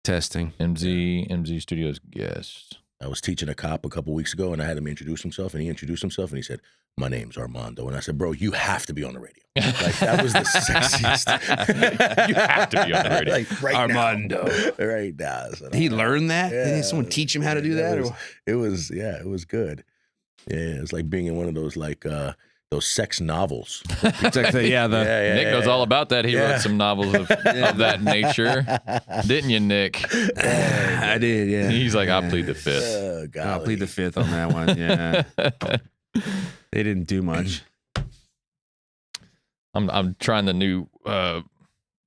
Testing. MZ Studios guest. I was teaching a cop a couple weeks ago, and I had him introduce himself, and he introduced himself, and he said, "My name's Armando." And I said, "Bro, you have to be on the radio." Like, that was the sexiest. You have to be on the radio. Like, right Armando. now. Right now. So, He learned that? Yeah. Did someone teach him how to do that? It was good. Yeah, it's like being in one of those those sex novels. Exactly. Yeah. Nick knows all about that. He wrote some novels of that nature. Didn't you, Nick? I did, yeah. He's like, I'll plead the fifth. I'll plead the fifth on that one, yeah. They didn't do much. I'm trying the new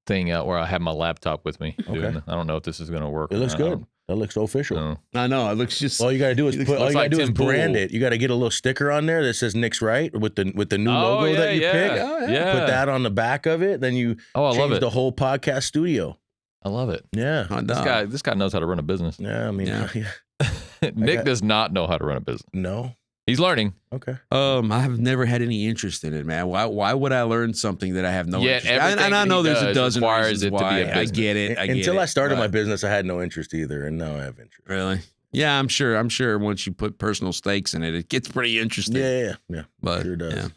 thing out where I have my laptop with me. Okay. I don't know if this is going to work. It looks good. That looks so official. No. I know. It looks just. All you gotta do is brand it. You gotta get a little sticker on there that says Nick's Right with the new logo that you pick. Oh, yeah. Put that on the back of it. Then you I love change it. the whole podcast studio. I love it. Yeah. This guy knows how to run a business. Yeah. I mean, Yeah. Nick does not know how to run a business. No. He's learning. Okay. I have never had any interest in it, man. Why would I learn something that I have no interest in? everything And I know he there's a does dozen requires reasons it to be why. a business. I get it. Until I started my business, I had no interest either, and now I have interest. Really? Yeah, I'm sure once you put personal stakes in it, it gets pretty interesting. Yeah. But Sure does. yeah.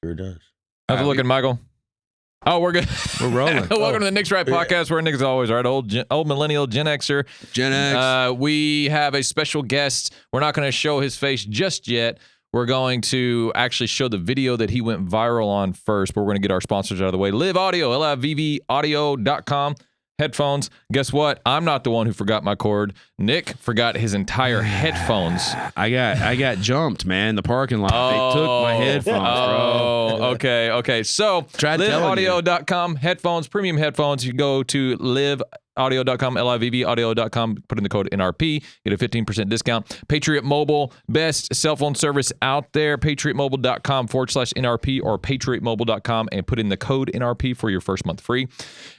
Sure does. How's it looking, Michael? Oh, we're good. We're rolling. Welcome to the Nick's Right podcast, where Nick is always right. Old millennial Gen Xer. Gen X. We have a special guest. We're not going to show his face just yet. We're going to actually show the video that he went viral on first, but we're going to get our sponsors out of the way. Live Audio, livaudio.com. Headphones. Guess what? I'm not the one who forgot my cord. Nick forgot his entire headphones. I got jumped, man, in the parking lot. They took my headphones, bro. Okay. So, liveaudio.com, headphones, premium headphones. You go to liveaudio.com, livaudio.com, put in the code NRP, get a 15% discount. Patriot Mobile, best cell phone service out there, patriotmobile.com/NRP or patriotmobile.com, and put in the code NRP for your first month free.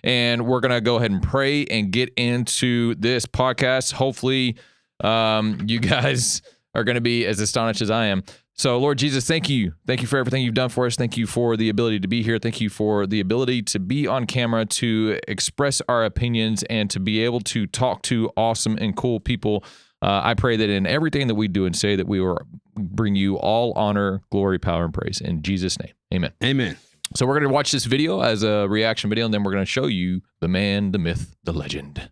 And we're going to go ahead and pray and get into this podcast. Hopefully, you guys are going to be as astonished as I am. So, Lord Jesus, thank you. Thank you for everything you've done for us. Thank you for the ability to be here. Thank you for the ability to be on camera, to express our opinions, and to be able to talk to awesome and cool people. I pray that in everything that we do and say, that we will bring you all honor, glory, power, and praise. In Jesus' name, amen. Amen. So we're going to watch this video as a reaction video, and then we're going to show you the man, the myth, the legend.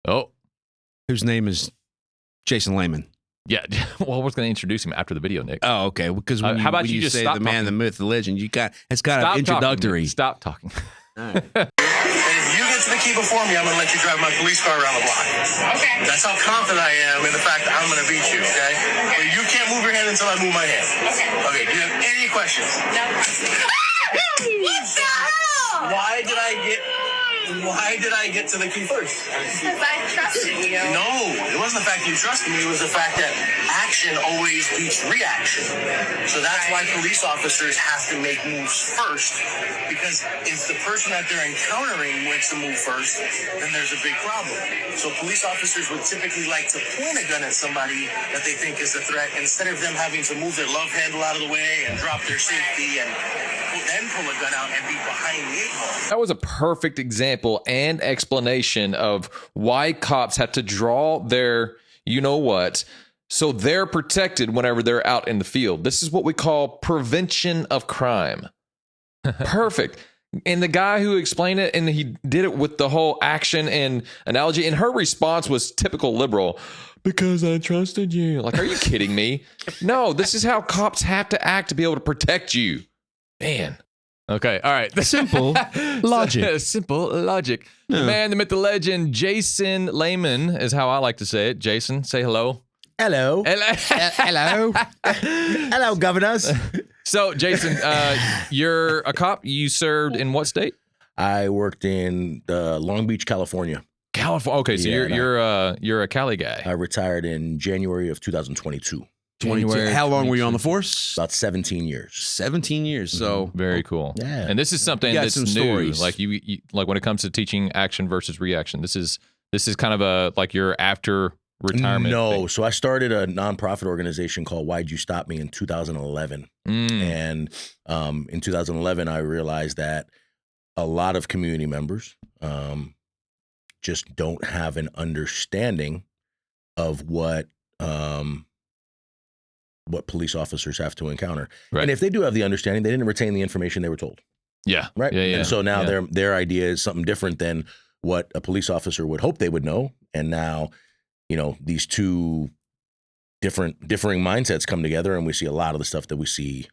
Oh. Whose name is Jason Lehman. Yeah, well, I was going to introduce him after the video, Nick. Oh, okay. Because how about when you just say stop the man, talking? the myth, the legend, it's got Stop an introductory. Talking, stop talking. All right. And if you get to the key before me, I'm going to let you drive my police car around the block. Okay. That's how confident I am in the fact that I'm going to beat you, okay? But you can't move your hand until I move my hand. Okay. Okay, do you have any questions? No question. What the hell? Why did I get to the key first? Because I trusted you. No, it wasn't the fact that you trusted me. It was the fact that action always beats reaction. So that's why police officers have to make moves first. Because if the person that they're encountering makes a move first, then there's a big problem. So police officers would typically like to point a gun at somebody that they think is a threat, instead of them having to move their love handle out of the way and drop their safety and then pull a gun out and be behind the 8-ball. That was a perfect example and explanation of why cops have to draw their you-know-what, so they're protected whenever they're out in the field. This is what we call prevention of crime. Perfect. And the guy who explained it, and he did it with the whole action and analogy, and her response was typical liberal. Because I trusted you. Like, are you kidding me? No, this is how cops have to act to be able to protect you. Man. Okay, all right. Simple logic. Simple logic. The Yeah. man, the myth, the legend, Jason Lehman is how I like to say it. Jason, say hello. Hello. Hello. Hello, governors. So, Jason, you're a cop. You served in what state? I worked in Long Beach, California. California. Okay, so Yeah, you're a Cali guy. I retired in January of 2022. 22. How long were you on the force? About 17 years. 17 years. So Very cool. Yeah. And this is something You got that's some new. stories. Like you like when it comes to teaching action versus reaction. This is kind of a like your after retirement. No. thing. So I started a nonprofit organization called Why'd You Stop Me in 2011. Mm. And in 2011, I realized that a lot of community members just don't have an understanding of what police officers have to encounter. Right. And if they do have the understanding, they didn't retain the information they were told. Yeah. Right. Yeah. And so now their idea is something different than what a police officer would hope they would know. And now, these two differing mindsets come together, and we see a lot of the stuff that we see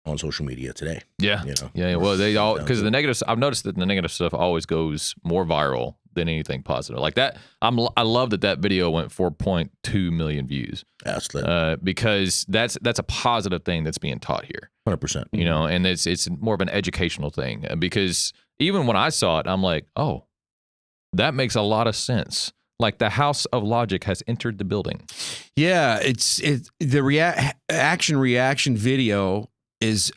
on social media today. Yeah. Yeah. Well, they all, because the negative, I've noticed that the negative stuff always goes more viral than anything positive. Like that, I love that video went 4.2 million views. That's lit. Because that's a positive thing that's being taught here. 100%. And it's more of an educational thing, because even when I saw it, I'm like, oh, that makes a lot of sense. Like the house of logic has entered the building. Yeah, the action reaction video is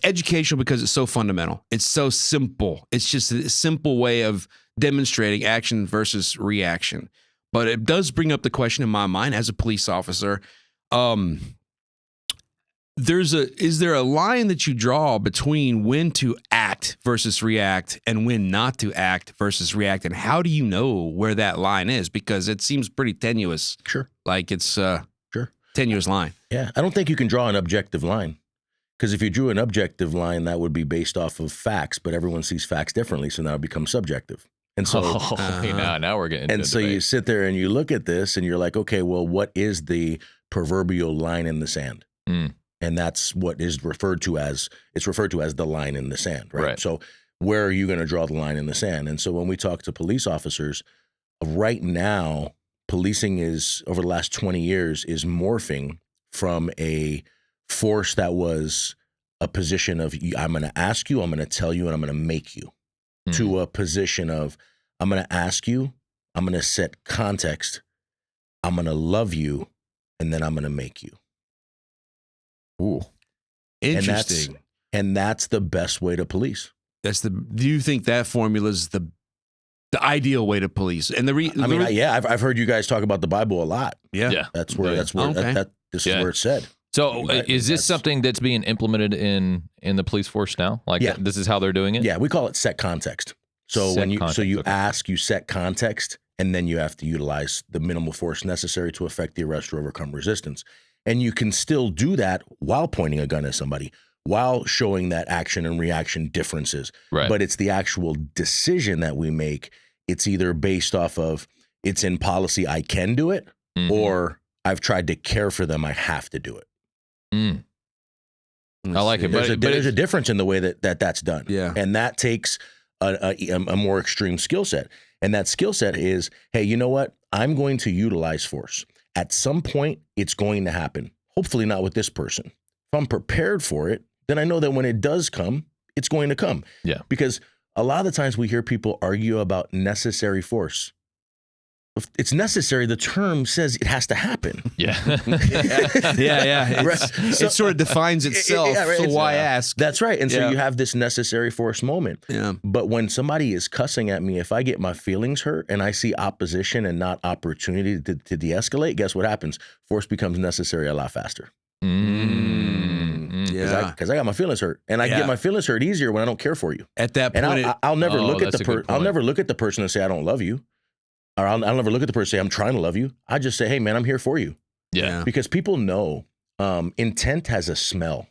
educational because it's so fundamental. It's so simple. It's just a simple way of demonstrating action versus reaction. But it does bring up the question in my mind as a police officer. Is there a line that you draw between when to act versus react and when not to act versus react? And how do you know where that line is? Because it seems pretty tenuous. Sure. Like it's sure. Tenuous line. Yeah. I don't think you can draw an objective line, because if you drew an objective line, that would be based off of facts, but everyone sees facts differently. So now it becomes subjective. And so now we're getting and so you sit there and you look at this and you're like, okay, well, what is the proverbial line in the sand? And that's what is referred to as the line in the sand, right? So where are you going to draw the line in the sand? And so when we talk to police officers, right now, policing is, over the last 20 years, is morphing from a force that was a position of, I'm going to ask you, I'm going to tell you, and I'm going to make you, to a position of, I'm going to ask you, I'm going to set context, I'm going to love you, and then I'm going to make you. Ooh, interesting. And that's the best way to police. Do you think that formula is the ideal way to police? And I've heard you guys talk about the Bible a lot. Yeah. That's where this is where it's said. So is this something that's being implemented in the police force now? Like this is how they're doing it? Yeah, we call it set context. So ask, you set context, and then you have to utilize the minimal force necessary to affect the arrest or overcome resistance. And you can still do that while pointing a gun at somebody, while showing that action and reaction differences. Right. But it's the actual decision that we make. It's either based off of, it's in policy, I can do it, or I've tried to care for them, I have to do it. I like it. There's a difference in the way that's done. Yeah. And that takes a more extreme skill set. And that skill set is, hey, you know what? I'm going to utilize force. At some point, it's going to happen. Hopefully not with this person. If I'm prepared for it, then I know that when it does come, it's going to come. Yeah. Because a lot of the times we hear people argue about necessary force. If it's necessary, the term says it has to happen. Yeah. Yeah. It sort of defines itself. So why ask? That's right. And so you have this necessary force moment. Yeah. But when somebody is cussing at me, if I get my feelings hurt and I see opposition and not opportunity to de-escalate, guess what happens? Force becomes necessary a lot faster. Yeah. Because I got my feelings hurt, and I get my feelings hurt easier when I don't care for you. At that point, and I'll never look at the person and say I don't love you. Or I'll never look at the person and say, I'm trying to love you. I just say, hey, man, I'm here for you. Yeah. Because people know intent has a smell.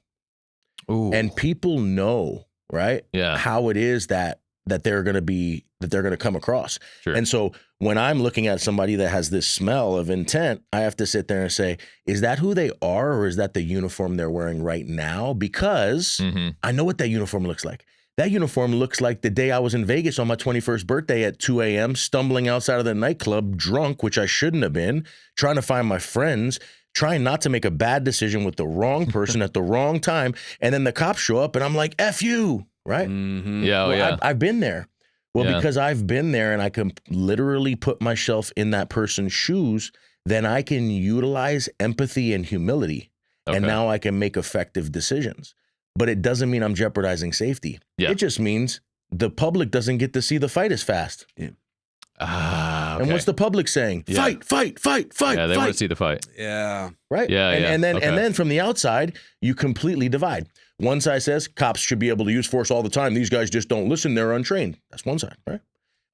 Ooh. And people know, right? Yeah. How it is that they're going to come across. Sure. And so when I'm looking at somebody that has this smell of intent, I have to sit there and say, is that who they are, or is that the uniform they're wearing right now? Because I know what that uniform looks like. That uniform looks like the day I was in Vegas on my 21st birthday at 2 a.m., stumbling outside of the nightclub, drunk, which I shouldn't have been, trying to find my friends, trying not to make a bad decision with the wrong person at the wrong time. And then the cops show up and I'm like, F you, right? Mm-hmm. Yeah, I've been there. Well, because I've been there and I can literally put myself in that person's shoes, then I can utilize empathy and humility. Okay. And now I can make effective decisions. But it doesn't mean I'm jeopardizing safety. Yeah. It just means the public doesn't get to see the fight as fast. Yeah. Okay. And what's the public saying? Yeah. Fight. Yeah, they want to see the fight. Yeah. Right? Yeah, and then from the outside, you completely divide. One side says cops should be able to use force all the time. These guys just don't listen. They're untrained. That's one side, right?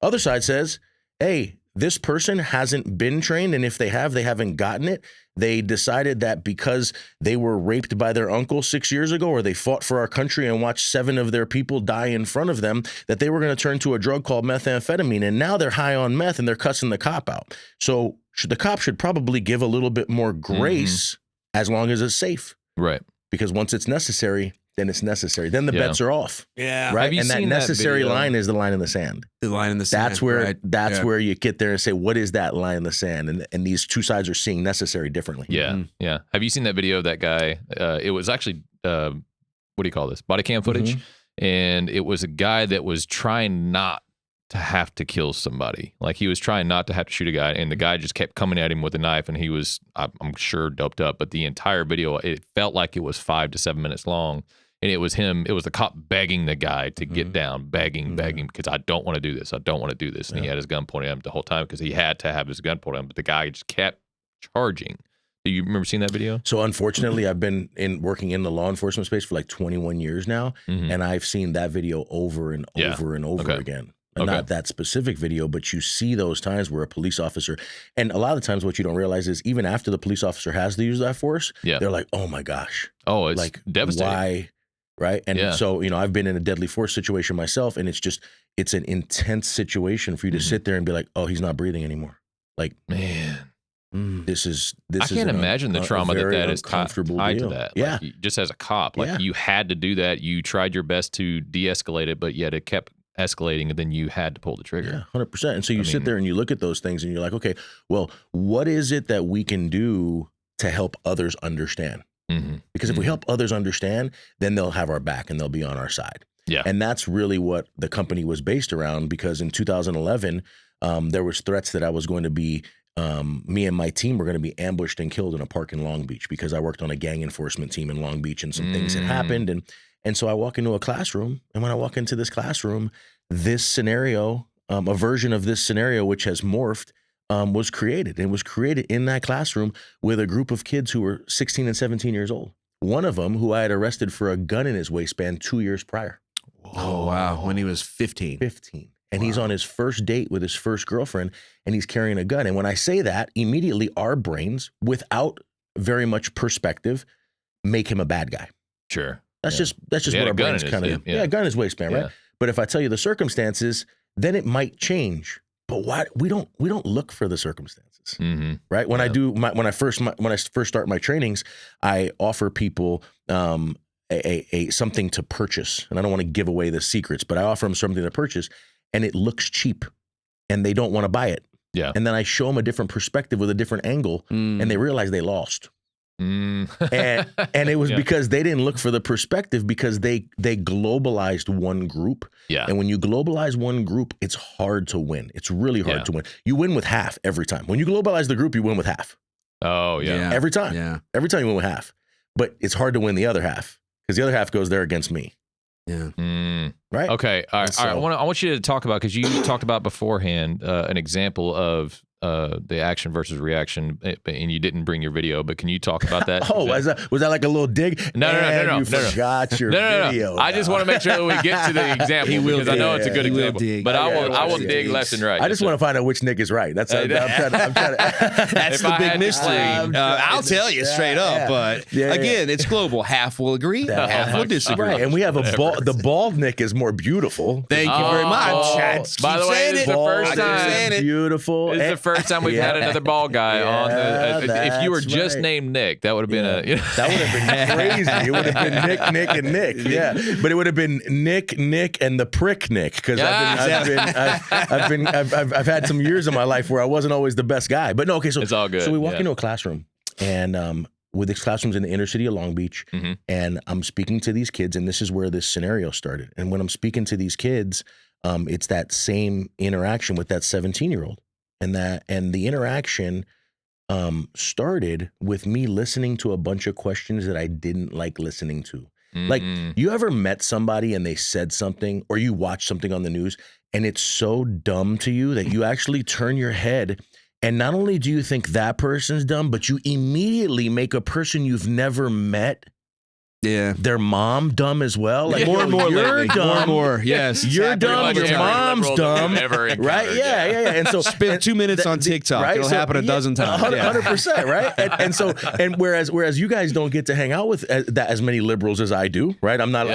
Other side says, hey, this person hasn't been trained, and if they have, they haven't gotten it. They decided that because they were raped by their uncle 6 years ago, or they fought for our country and watched 7 of their people die in front of them, that they were going to turn to a drug called methamphetamine, and now they're high on meth and they're cussing the cop out. So the cop should probably give a little bit more grace as long as it's safe. Right. Because once it's necessary, then it's necessary. Then the bets are off. Yeah. Right. Have you And that seen necessary video? line is the line in the sand. The line in the sand. That's where right. where you get there and say, what is that line in the sand? And these two sides are seeing necessary differently. Yeah. Yeah. Have you seen that video of that guy? It was actually, what do you call this? Body cam footage. And it was a guy that was trying not to have to kill somebody. Like he was trying not to have to shoot a guy, and the guy just kept coming at him with a knife, and he was, I'm sure, doped up. But the entire video, it felt like it was 5 to 7 minutes long. And it was him, it was the cop begging the guy to get down, begging, because I don't want to do this. I don't want to do this. And he had his gun pointed at him the whole time because he had to have his gun pointed at him. But the guy just kept charging. Do you remember seeing that video? So unfortunately, I've been working in the law enforcement space for like 21 years now. And I've seen that video over and over and over again. Not that specific video, but you see those times where a police officer, and a lot of the times what you don't realize is even after the police officer has to use that force, they're like, oh my gosh. Oh, it's like, devastating. Why? Right. And so, you know, I've been in a deadly force situation myself, and it's an intense situation for you to sit there and be like, oh, he's not breathing anymore. Like, man, this I can't imagine the trauma that is tied to that. Yeah. Like, just as a cop, like you had to do that. You tried your best to de-escalate it, but yet it kept escalating, and then you had to pull the trigger. Yeah, 100%. And so you sit there and you look at those things and you're like, okay, well, what is it that we can do to help others understand? Because if we help others understand, then they'll have our back and they'll be on our side. Yeah. And that's really what the company was based around, because in 2011, there was threats that I was going to be, me and my team were going to be ambushed and killed in a park in Long Beach, because I worked on a gang enforcement team in Long Beach, and some things had happened. And so I walk into a classroom, and when I walk into this classroom, this scenario, a version of this scenario, which has morphed, was created. It was created in that classroom with a group of kids who were 16 and 17 years old. One of them who I had arrested for a gun in his waistband 2 years prior. Oh, wow. When he was 15. 15. And he's on his first date with his first girlfriend, and he's carrying a gun. And when I say that, immediately our brains, without very much perspective, make him a bad guy. Sure. That's just what our brains kind of, gun in his waistband, right? But if I tell you the circumstances, then it might change. But why we don't look for the circumstances, right? When I first start my trainings, I offer people a something to purchase, and I don't want to give away the secrets, but I offer them something to purchase, and it looks cheap, and they don't want to buy it. Yeah. And then I show them a different perspective with a different angle, and they realize they lost. And it was because they didn't look for the perspective, because they globalized one group. Yeah. And when you globalize one group, it's hard to win. It's really hard to win. You win with half every time. When you globalize the group, you win with half. Oh, yeah. Every time. Yeah. Every time you win with half. But it's hard to win the other half, because the other half goes there against me. Yeah. Right. Okay. All right. All right. I want you to talk about, because you talked about beforehand an example of the action versus reaction, and you didn't bring your video, but can you talk about that? Was that like a little dig? No. You forgot your video. No. I just want to make sure that we get to the example, because I know it's a good example. But I will dig left and right. I just want to find out which Nick is right. That's I'm trying to. That's the big mystery. I'll tell you straight up, but again, it's global. Half will agree, half will disagree. Right, and we have the bald Nick is more beautiful. Thank you very much. By the way, it's the first time. Beautiful. It's the first time we've had another bald guy on the. If you were just named Nick, that would have been that would have been crazy. It would have been Nick, and Nick. Yeah, but it would have been Nick, and the prick Nick, because I've had some years in my life where I wasn't always the best guy. But no, okay, so it's all good. So we walk into a classroom, and with these classrooms in the inner city of Long Beach, and I'm speaking to these kids, and this is where this scenario started. And when I'm speaking to these kids, it's that same interaction with that 17-year-old. And the interaction started with me listening to a bunch of questions that I didn't like listening to. Like, you ever met somebody and they said something, or you watch something on the news and it's so dumb to you that you actually turn your head, and not only do you think that person's dumb, but you immediately make a person you've never met Yeah. Their mom dumb as well. Like, More and more you're lately. dumb. More and more. Yes. You're dumb. Your mom's dumb. Right? Yeah. And so spend 2 minutes on TikTok. Right? It'll happen a dozen times. 100%. Right? And whereas you guys don't get to hang out with as many liberals as I do. Right? I'm not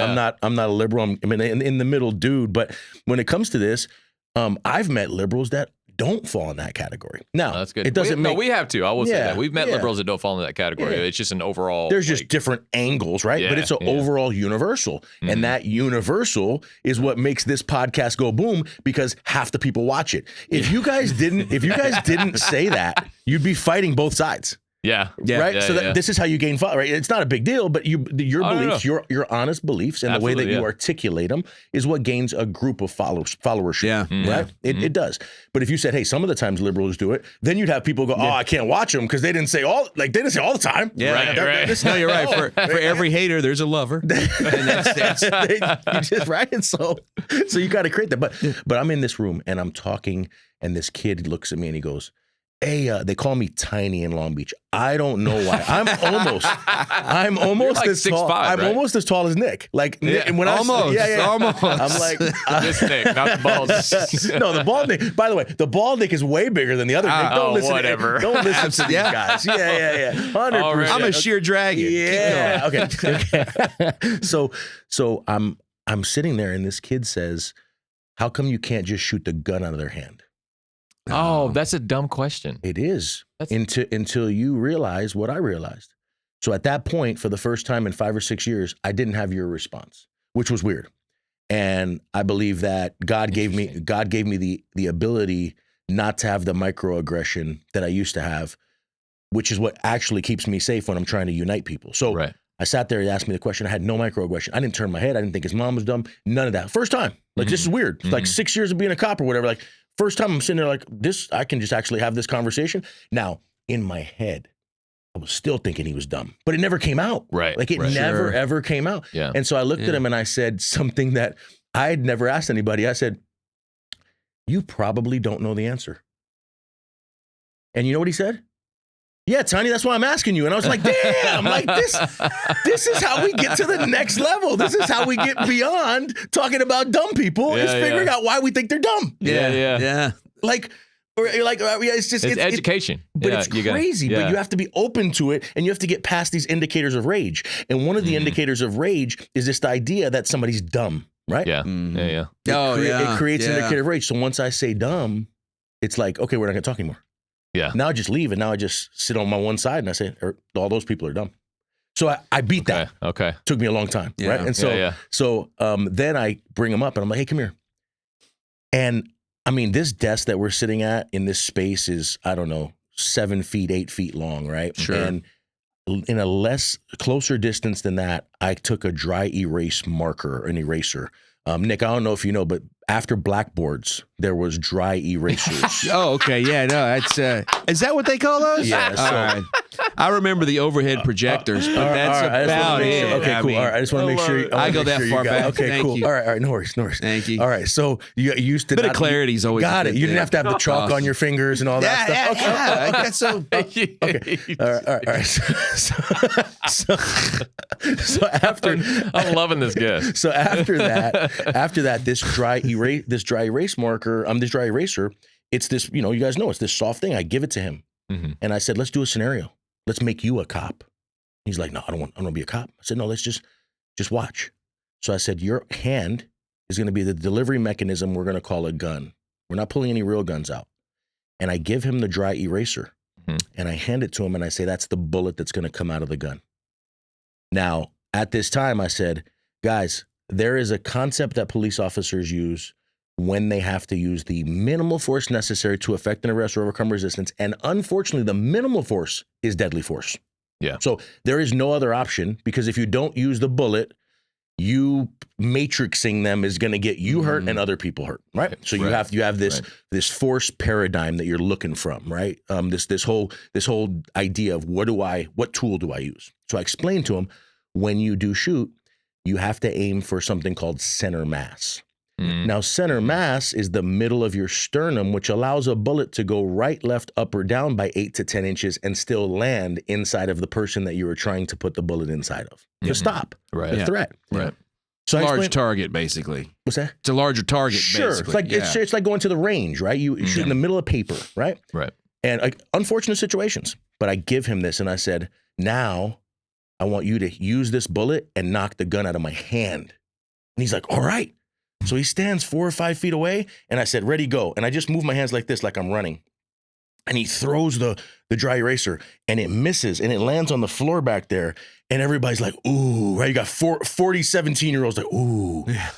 a liberal. I'm in the middle dude. But when it comes to this, I've met liberals that don't fall in that category. Now, that's good. It doesn't make. No, we have to. I will say that. We've met liberals that don't fall into that category. It's just an overall. There's just different angles, right? But it's an overall universal. And that universal is what makes this podcast go boom, because half the people watch it. If you guys didn't say that, you'd be fighting both sides. Yeah. Right. So this is how you gain followers. Right? It's not a big deal, but your beliefs, your honest beliefs, and the way that you articulate them is what gains a group of followership. Yeah. Right. It does. But if you said, hey, some of the times liberals do it, then you'd have people go, oh, I can't watch them because they didn't say all the time. Yeah. Right. No, you're right. For every hater, there's a lover. And that's you just right. And so you got to create that. But I'm in this room and I'm talking, and this kid looks at me and he goes, hey, they call me tiny in Long Beach. I don't know why. I'm almost like as tall. 6'5", I'm right? almost as tall as Nick. Like Nick, when almost. almost. I'm like this Nick, not the bald. No, the bald Nick. By the way, the bald Nick is way bigger than the other Nick. Don't listen. Whatever. Don't listen to these guys. Yeah. 100%. I'm a sheer dragon. Yeah. Okay. So I'm sitting there, and this kid says, "How come you can't just shoot the gun out of their hand?" Oh, that's a dumb question. It is until you realize what I realized. So at that point, for the first time in 5 or 6 years, I didn't have your response, which was weird. And I believe that God gave me the ability not to have the microaggression that I used to have, which is what actually keeps me safe when I'm trying to unite people. So I sat there, he asked me the question. I had no microaggression. I didn't turn my head. I didn't think his mom was dumb. None of that. First time. Like, this is weird. Like 6 years of being a cop or whatever. Like, first time I'm sitting there like this, I can just actually have this conversation. Now, in my head, I was still thinking he was dumb, but it never came out. Right. Like it never, ever came out. Yeah. And so I looked at him and I said something that I had never asked anybody. I said, you probably don't know the answer. And you know what he said? Yeah, Tiny, that's why I'm asking you. And I was like, damn, like this is how we get to the next level. This is how we get beyond talking about dumb people is figuring out why we think they're dumb. Yeah. Like, it's just it's education. But it's crazy. But you have to be open to it, and you have to get past these indicators of rage. And one of the indicators of rage is this idea that somebody's dumb, right? Yeah. It creates an indicator of rage. So once I say dumb, it's like, okay, we're not going to talk anymore. Yeah. Now I just leave, and now I just sit on my one side, and I say, all those people are dumb. So I beat that. Okay. Took me a long time, right? And so then I bring them up, and I'm like, hey, come here. And I mean, this desk that we're sitting at in this space is, I don't know, 7 feet, 8 feet long, right? Sure. And in a closer distance than that, I took a dry erase marker, an eraser. Nick, I don't know if you know, but after blackboards, there was dry erasers. Oh, okay. Yeah, no, that's is that what they call those? Yeah. So, all right. I remember the overhead projectors, but that's about it. Okay, cool. All right, I just want to make sure. I go that far back. Okay, Thank cool. you. All right, no worries. Thank you. All right, so you used to bit of clarity is always got it. You didn't have to have the chalk on your fingers and all that stuff. Yeah, that's so. Okay. All right. So after, I'm loving this guest. So after that, this dry erase marker, this dry eraser, it's this, you guys know, it's this soft thing. I give it to him, and I said, let's do a scenario. Let's make you a cop. He's like, no, I don't want to be a cop. I said, no, let's just watch. So I said, your hand is going to be the delivery mechanism we're going to call a gun. We're not pulling any real guns out. And I give him the dry eraser, and I hand it to him, and I say, that's the bullet that's going to come out of the gun. Now, at this time, I said, guys, there is a concept that police officers use when they have to use the minimal force necessary to effect an arrest or overcome resistance. And unfortunately, the minimal force is deadly force. Yeah. So there is no other option, because if you don't use the bullet, you matrixing them is going to get you hurt and other people hurt, right? So you have this force paradigm that you're looking from, right? This whole idea of what tool do I use? So I explained to him, when you do shoot, you have to aim for something called center mass. Now, center mass is the middle of your sternum, which allows a bullet to go right, left, up, or down by 8 to 10 inches and still land inside of the person that you were trying to put the bullet inside of to stop the threat. Right. So large target, basically. What's that? It's a larger target, basically. It's like going to the range, right? You shoot in the middle of paper, right? Right. And unfortunate situations. But I give him this and I said, now I want you to use this bullet and knock the gun out of my hand. And he's like, all right. So he stands 4 or 5 feet away and I said, ready, go. And I just move my hands like this, like I'm running. And he throws the dry eraser and it misses and it lands on the floor back there. And everybody's like, ooh, right? You got 40, 17-year-olds like, ooh. Yeah.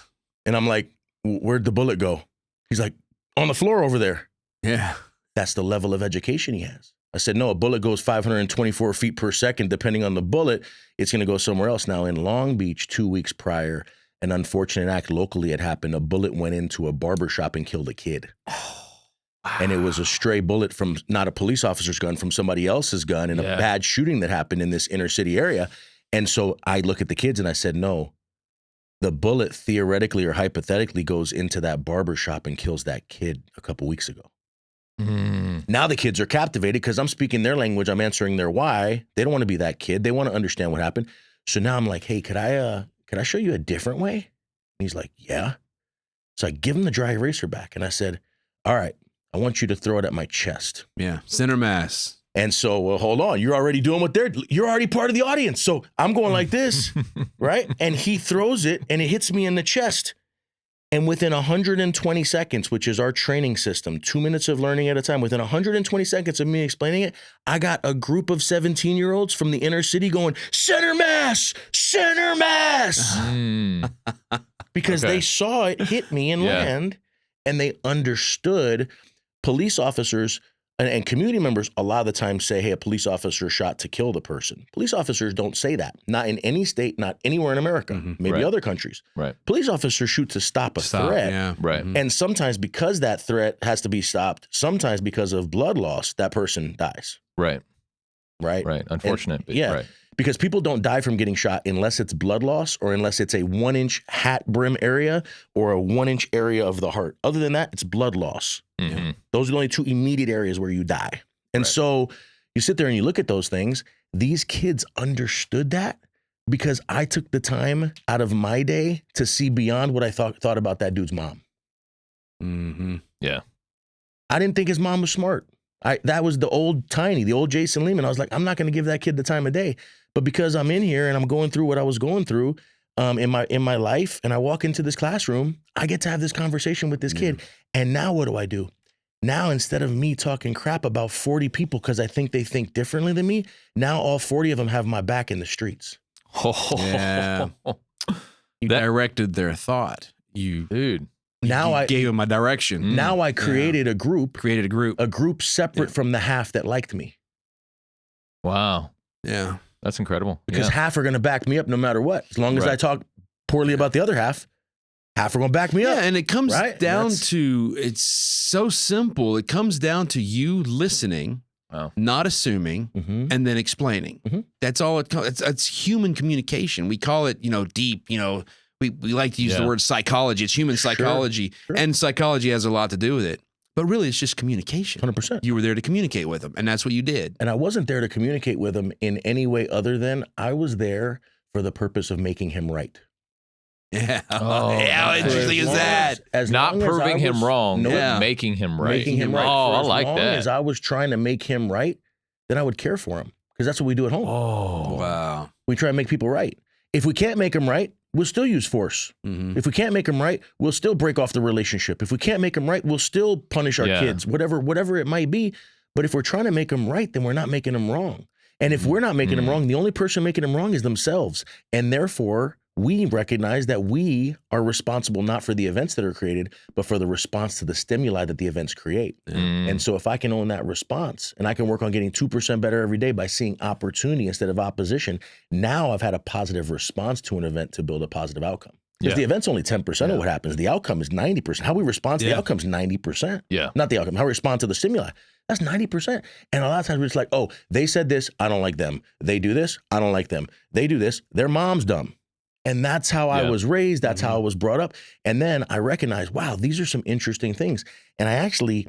And I'm like, where'd the bullet go? He's like, on the floor over there. Yeah. That's the level of education he has. I said, no, a bullet goes 524 feet per second. Depending on the bullet, it's going to go somewhere else. Now, in Long Beach, 2 weeks prior, an unfortunate act locally had happened. A bullet went into a barbershop and killed a kid. Wow. And it was a stray bullet from not a police officer's gun, from somebody else's gun in a bad shooting that happened in this inner city area. And so I look at the kids and I said, no, the bullet theoretically or hypothetically goes into that barbershop and kills that kid a couple weeks ago. Now the kids are captivated because I'm speaking their language. I'm answering their why. They don't want to be that kid. They want to understand what happened. So now I'm like, hey, could I show you a different way? And he's like, yeah. So I give him the dry eraser back and I said, all right, I want you to throw it at my chest. Yeah, center mass. And so, well, hold on. You're already doing you're already part of the audience. So I'm going like this, right? And he throws it and it hits me in the chest. And within 120 seconds, which is our training system, 2 minutes of learning at a time, within 120 seconds of me explaining it, I got a group of 17-year-olds from the inner city going, center mass, center mass. Because they saw it hit me and land, and they understood. Police officers and community members a lot of the time say, hey, a police officer shot to kill the person. Police officers don't say that. Not in any state, not anywhere in America, maybe other countries. Right. Police officers shoot to stop a threat. Yeah. Right. And sometimes because that threat has to be stopped, sometimes because of blood loss, that person dies. Right. Right. Right. Unfortunate. And, right. Because people don't die from getting shot unless it's blood loss or unless it's a 1-inch hat brim area or a 1-inch area of the heart. Other than that, it's blood loss. Mm-hmm. Those are the only 2 immediate areas where you die. And so you sit there and you look at those things. These kids understood that because I took the time out of my day to see beyond what I thought about that dude's mom. Mm-hmm. Yeah. I didn't think his mom was smart. That was the old Jason Lehman. I was like, I'm not going to give that kid the time of day. But because I'm in here and I'm going through what I was going through in my life, and I walk into this classroom, I get to have this conversation with this kid. And now what do? Now, instead of me talking crap about 40 people because I think they think differently than me, now all 40 of them have my back in the streets. Yeah. You directed their thought. Dude. Now I gave him a direction. Now I created a group. A group separate from the half that liked me. Wow. Yeah. That's incredible. Because half are going to back me up no matter what. As long as I talk poorly about the other half are going to back me up. Yeah, and it comes down to, it's so simple. It comes down to you listening, not assuming, and then explaining. That's all it comes. It's human communication. We call it, deep, we like to use the word psychology. It's human psychology. Sure. And psychology has a lot to do with it. But really, it's just communication. 100%. You were there to communicate with them, and that's what you did. And I wasn't there to communicate with him in any way other than I was there for the purpose of making him right. Yeah. How interesting is that? As not proving him wrong, making him right. Making him right. Oh, I like that. As long as I was trying to make him right, then I would care for him. Because that's what we do at home. Oh, wow. We try to make people right. If we can't make them right, we'll still use force. If we can't make them right, we'll still break off the relationship. If we can't make them right, we'll still punish our kids, whatever it might be. But if we're trying to make them right, then we're not making them wrong. And if we're not making them wrong, the only person making them wrong is themselves. And therefore, we recognize that we are responsible not for the events that are created, but for the response to the stimuli that the events create. And so if I can own that response and I can work on getting 2% better every day by seeing opportunity instead of opposition, now I've had a positive response to an event to build a positive outcome. Because the event's only 10% of what happens. The outcome is 90%. How we respond to the outcome is 90%. Yeah. Not the outcome. How we respond to the stimuli. That's 90%. And a lot of times we're just like, oh, they said this, I don't like them. They do this, I don't like them. They do this, their mom's dumb. And that's how I was raised. That's how I was brought up. And then I recognized, wow, these are some interesting things. And I actually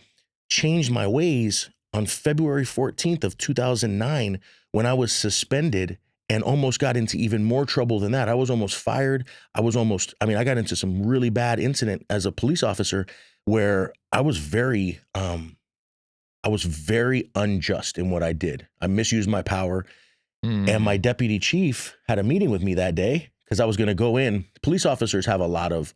changed my ways on February 14th of 2009 when I was suspended and almost got into even more trouble than that. I was almost fired. I got into some really bad incident as a police officer where I was very unjust in what I did. I misused my power. And my deputy chief had a meeting with me that day because I was going to go in. Police officers have a lot of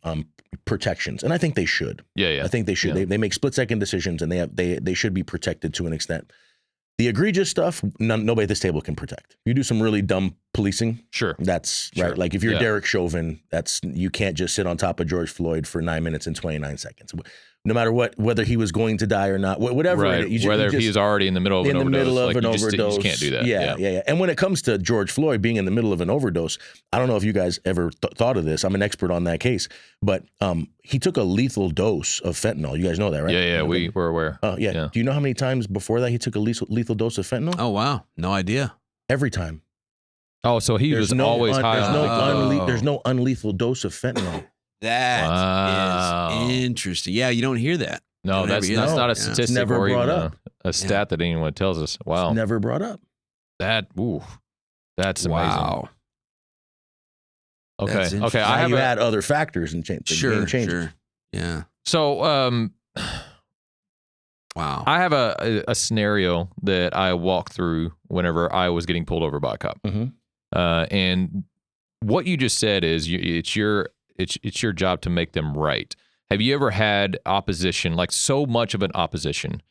protections, and I think they should. Yeah. I think they should. They make split-second decisions, and they should be protected to an extent. The egregious stuff, nobody at this table can protect. You do some really dumb policing. Sure. That's right. Like if you're Derek Chauvin, you can't just sit on top of George Floyd for 9 minutes and 29 seconds. No matter whether he was going to die or not, whatever. Right. Whether he's already in the middle of an overdose. You just can't do that. Yeah. And when it comes to George Floyd being in the middle of an overdose, I don't know if you guys ever thought of this. I'm an expert on that case, but he took a lethal dose of fentanyl. You guys know that, right? Yeah. We're aware. Yeah. Do you know how many times before that he took a lethal dose of fentanyl? Oh, wow. No idea. Every time. Oh, so he was always high on there's no unlethal dose of fentanyl. That is interesting. Yeah, you don't hear that. No, that's not a statistic never or brought even up. a stat that anyone tells us. Wow. It's never brought up. That's amazing. Wow. Okay. You add other factors and change. Sure. Yeah. So, wow. I have a scenario that I walked through whenever I was getting pulled over by a cop. And what you just said is it's your job to make them right. Have you ever had opposition, like so much of an opposition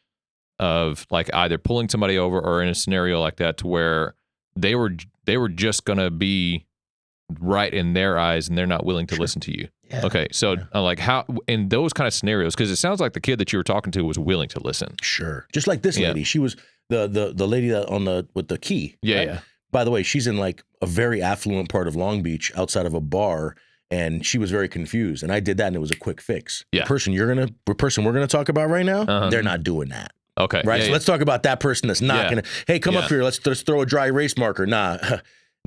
of like either pulling somebody over or in a scenario like that to where they were just going to be right in their eyes and they're not willing to listen to you? Yeah. Okay. So like how in those kind of scenarios, because it sounds like the kid that you were talking to was willing to listen. Sure. Just like this lady. She was the lady that with the key. Yeah. Right? Yeah. By the way, she's in like a very affluent part of Long Beach outside of a bar. And she was very confused, and I did that, and it was a quick fix. Yeah. The person we're gonna talk about right now, they're not doing that. Okay. Right. So let's talk about that person that's not gonna. Hey, come up here. Let's throw a dry erase marker. Nah,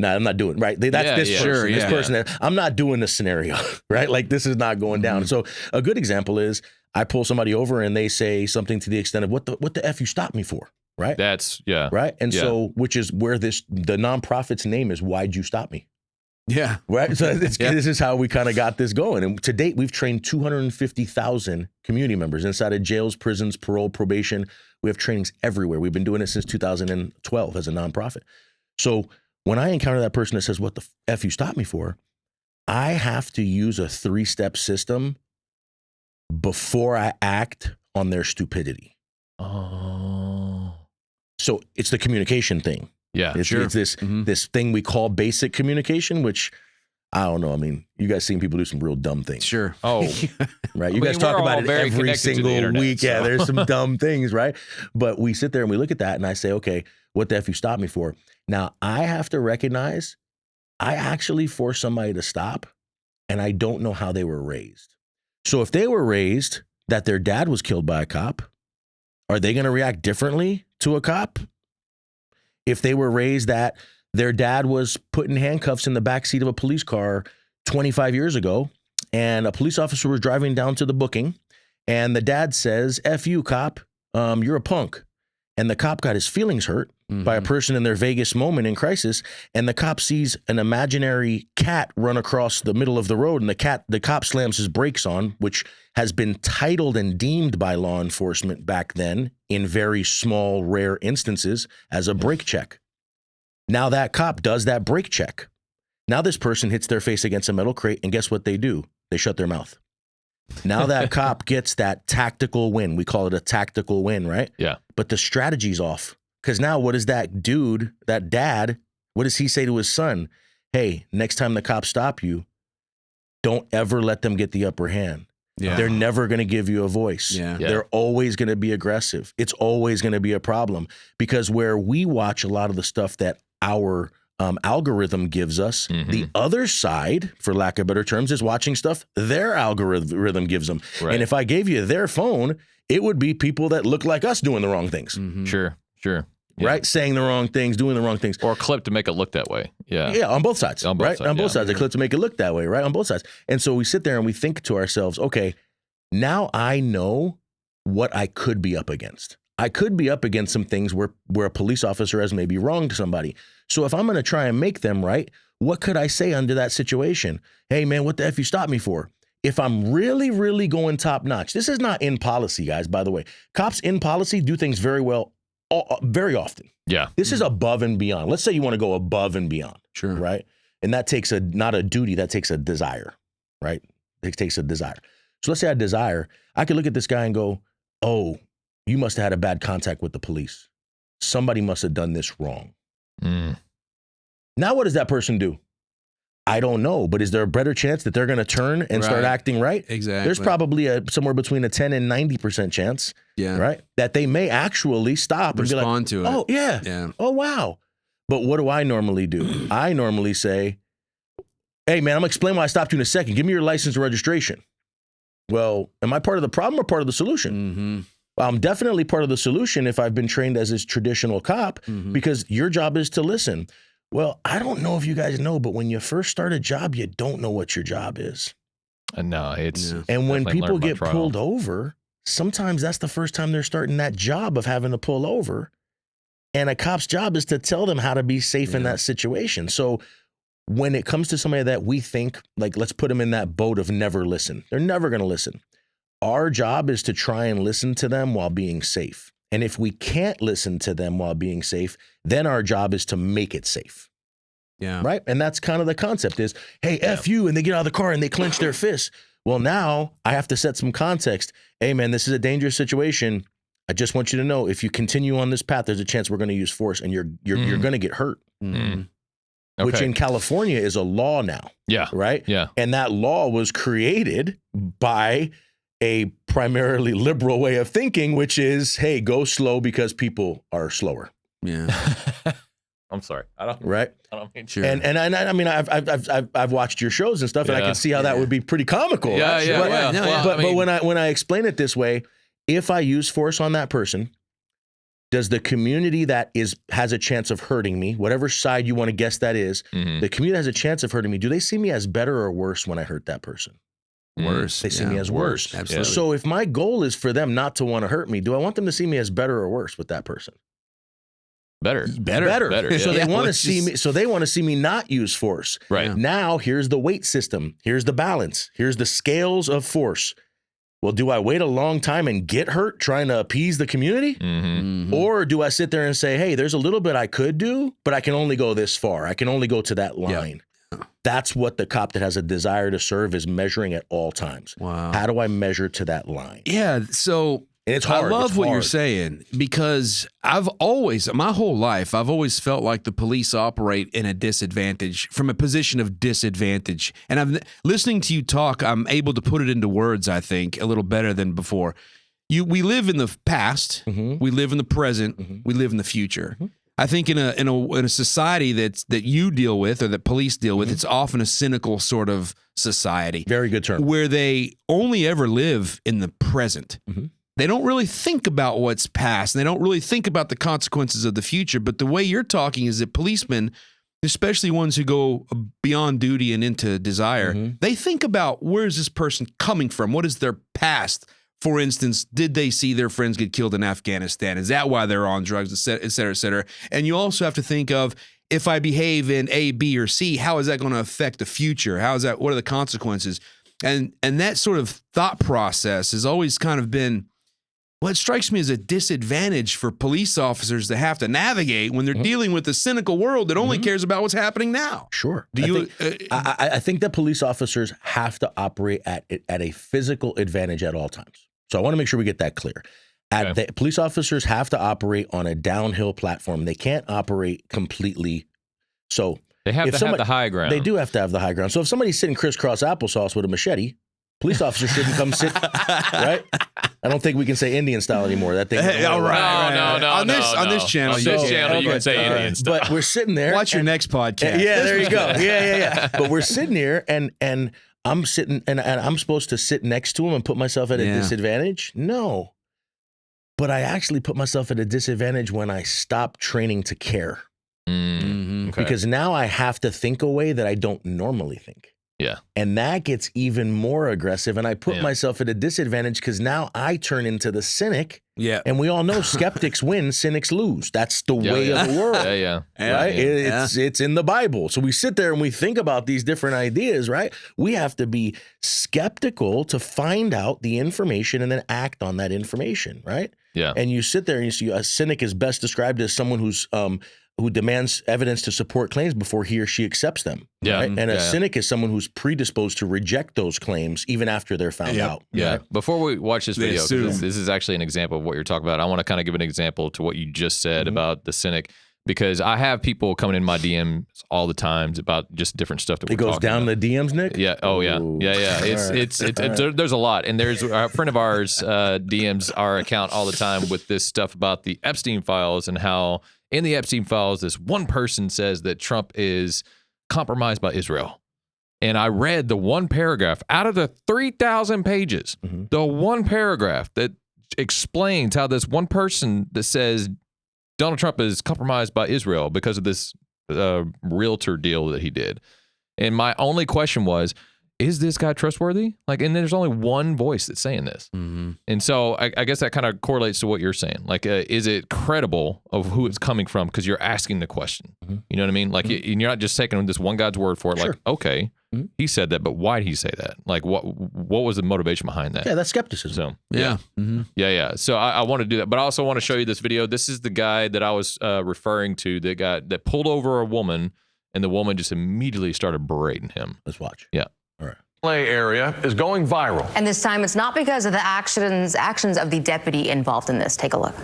I'm not doing it. Right. That's this person. Sure, this person. I'm not doing this scenario. Right. Like this is not going down. So a good example is I pull somebody over and they say something to the extent of what the F you stopped me for. Right. Right. And so which is where the nonprofit's name is. Why'd you stop me? Yeah. Right. So this is how we kind of got this going. And to date, we've trained 250,000 community members inside of jails, prisons, parole, probation. We have trainings everywhere. We've been doing it since 2012 as a nonprofit. So when I encounter that person that says, what the F you stopped me for? I have to use a 3-step system before I act on their stupidity. Oh. So it's the communication thing. Yeah, it's this thing we call basic communication, which I don't know. I mean, you guys seen people do some real dumb things. Sure. Oh, right. You guys talk about it every single week. So. Yeah, there's some dumb things, right? But we sit there and we look at that and I say, okay, what the F you stopped me for? Now, I have to recognize I actually forced somebody to stop and I don't know how they were raised. So if they were raised that their dad was killed by a cop, are they going to react differently to a cop? If they were raised that their dad was put in handcuffs in the backseat of a police car 25 years ago, and a police officer was driving down to the booking, and the dad says, F you, cop, you're a punk. And the cop got his feelings hurt by a person in their Vegas moment in crisis, and the cop sees an imaginary cat run across the middle of the road, and the cop slams his brakes on, which has been titled and deemed by law enforcement back then in very small, rare instances as a brake check. Now that cop does that brake check. Now this person hits their face against a metal crate, and guess what they do? They shut their mouth. Now that cop gets that tactical win. We call it a tactical win, right? Yeah. But the strategy's off. Because now what does that dude, that dad, what does he say to his son? Hey, next time the cops stop you, don't ever let them get the upper hand. Yeah. They're never going to give you a voice. Yeah. They're always going to be aggressive. It's always going to be a problem. Because where we watch a lot of the stuff that our algorithm gives us, the other side, for lack of better terms, is watching stuff their algorithm gives them. Right. And if I gave you their phone, it would be people that look like us doing the wrong things. Sure. right? Saying the wrong things, doing the wrong things. Or a clip to make it look that way. Yeah. Yeah, on both sides. On both right? sides, On both yeah. sides. A clip to make it look that way, right? On both sides. And so we sit there and we think to ourselves, okay, now I know what I could be up against. I could be up against some things where a police officer has maybe wronged somebody. So if I'm going to try and make them right, what could I say under that situation? Hey, man, what the F you stopped me for? If I'm really, really going top notch, this is not in policy, guys, by the way. Cops in policy do things very well, very often. Yeah. This is above and beyond. Let's say you want to go above and beyond. Sure. Right? And that takes not a duty, that takes a desire, right? It takes a desire. So let's say I desire, I could look at this guy and go, oh, you must have had a bad contact with the police. Somebody must have done this wrong. Now what does that person do? I don't know, but is there a better chance that they're going to turn and start acting right? Exactly. There's probably somewhere between a 10 and 90% chance, right? That they may actually stop and be like, to it. oh, yeah. Oh, wow. But what do? I normally say, hey, man, I'm going to explain why I stopped you in a second. Give me your license and registration. Well, am I part of the problem or part of the solution? Well, I'm definitely part of the solution if I've been trained as a traditional cop, because your job is to listen. Well, I don't know if you guys know, but when you first start a job, you don't know what your job is. No, it's... And when people get pulled over, sometimes that's the first time they're starting that job of having to pull over. And a cop's job is to tell them how to be safe in that situation. So when it comes to somebody that we think, like, let's put them in that boat of never listen. They're never going to listen. Our job is to try and listen to them while being safe. And if we can't listen to them while being safe, then our job is to make it safe. Yeah. Right? And that's kind of the concept is, hey, F you, and they get out of the car and they clench their fists. Well, now I have to set some context. Hey, man, this is a dangerous situation. I just want you to know, if you continue on this path, there's a chance we're going to use force and you're going to get hurt. Which in California is a law now. Yeah. Right? Yeah. And that law was created by a primarily liberal way of thinking, which is, hey, go slow because people are slower. Yeah. I'm sorry. I don't mean sure. And I mean, I've watched your shows and stuff, and I can see how that would be pretty comical. But when I explain it this way, if I use force on that person, does the community that has a chance of hurting me, whatever side you want to guess that is, the community has a chance of hurting me, do they see me as better or worse when I hurt that person? Worse. They see me as worse. Absolutely. So if my goal is for them not to want to hurt me, do I want them to see me as better or worse with that person? Better. So they want to see me. So they want to see me not use force. Right. Now, here's the weight system. Here's the balance. Here's the scales of force. Well, do I wait a long time and get hurt trying to appease the community? Or do I sit there and say, hey, there's a little bit I could do, but I can only go this far. I can only go to that line. That's what the cop that has a desire to serve is measuring at all times. Wow. How do I measure to that line? Yeah. So and it's hard. I love what you're saying, because my whole life, I've always felt like the police operate in a disadvantage, from a position of disadvantage. And listening to you talk, I'm able to put it into words, I think, a little better than before. We live in the past, we live in the present, we live in the future. I think in a society that you deal with, or that police deal with, it's often a cynical sort of society. Very good term. Where they only ever live in the present. They don't really think about what's past, and they don't really think about the consequences of the future. But the way you're talking is that policemen, especially ones who go beyond duty and into desire, they think about, where's this person coming from? What is their past? For instance, did they see their friends get killed in Afghanistan? Is that why they're on drugs, et cetera, et cetera? And you also have to think of, if I behave in A, B, or C, how is that going to affect the future? What are the consequences? And that sort of thought process has always kind of been, well, it strikes me as a disadvantage for police officers to have to navigate when they're dealing with a cynical world that only cares about what's happening now. Sure. I think that police officers have to operate at a physical advantage at all times. So I want to make sure we get that clear. Police officers have to operate on a downhill platform. They can't operate completely. So they have to have the high ground. They do have to have the high ground. So if somebody's sitting crisscross applesauce with a machete, police officers shouldn't come sit, right? I don't think we can say Indian style anymore. That thing. No. On this channel, you can say Indian style. But we're sitting there. Watch your next podcast. Yeah, there you go. Yeah. But we're sitting here, and I'm sitting, and I'm supposed to sit next to him and put myself at a disadvantage? No. but I actually put myself at a disadvantage when I stopped training to care. Okay. Because now I have to think a way that I don't normally think. Yeah. And that gets even more aggressive. And I put myself at a disadvantage because now I turn into the cynic. Yeah. And we all know skeptics win, cynics lose. That's the way of the world. Right? It's in the Bible. So we sit there and we think about these different ideas, right? We have to be skeptical to find out the information and then act on that information, right? Yeah. And you sit there and you see a cynic is best described as someone who demands evidence to support claims before he or she accepts them. Yeah. Right? And a cynic is someone who's predisposed to reject those claims even after they're found out. Yeah. Right? Before we watch this video, 'cause this is actually an example of what you're talking about. I want to kind of give an example to what you just said about the cynic, because I have people coming in my DMs all the time about just different stuff that it goes down the DMs, Nick? Yeah. Oh, yeah. Yeah. It's there's a lot. And there's a friend of ours DMs our account all the time with this stuff about the Epstein files and how in the Epstein files, this one person says that Trump is compromised by Israel. And I read the one paragraph out of the 3,000 pages, the one paragraph that explains how this one person that says Donald Trump is compromised by Israel because of this realtor deal that he did. And my only question was, is this guy trustworthy? Like, and there's only one voice that's saying this. And so I guess that kind of correlates to what you're saying. Like, is it credible of who it's coming from? Because you're asking the question. You know what I mean? Like, you're not just taking this one guy's word for it. Like, okay, he said that, but why did he say that? Like, what was the motivation behind that? Yeah, that's skepticism. So, yeah. So I want to do that. But I also want to show you this video. This is the guy that I was referring to, that pulled over a woman, and the woman just immediately started berating him. Let's watch. Yeah. LA area is going viral. And this time it's not because of the actions of the deputy involved in this. Take a look.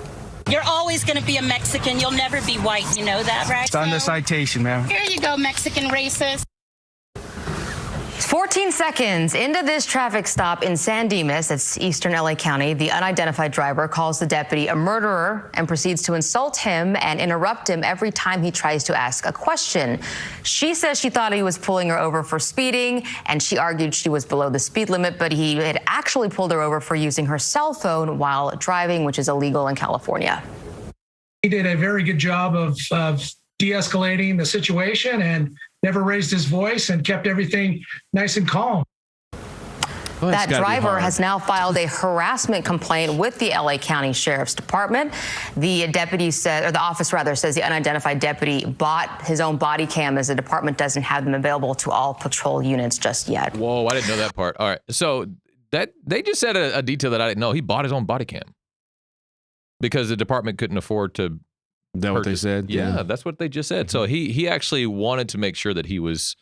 You're always going to be a Mexican. You'll never be white. You know that, right? It's on the citation, ma'am. Here you go, Mexican racist. 14 seconds into this traffic stop in San Dimas, it's eastern LA County, the unidentified driver calls the deputy a murderer and proceeds to insult him and interrupt him every time he tries to ask a question. She says she thought he was pulling her over for speeding, and she argued she was below the speed limit, but he had actually pulled her over for using her cell phone while driving, which is illegal in California. He did a very good job of de-escalating the situation and never raised his voice and kept everything nice and calm. Well, that driver has now filed a harassment complaint with the LA County Sheriff's Department. The deputy said, or the office rather, says the unidentified deputy bought his own body cam as the department doesn't have them available to all patrol units just yet. Whoa, I didn't know that part. All right. So that they just said a detail that I didn't know. He bought his own body cam because the department couldn't afford to. Is that what they said? Yeah, that's what they just said. So he actually wanted to make sure that he was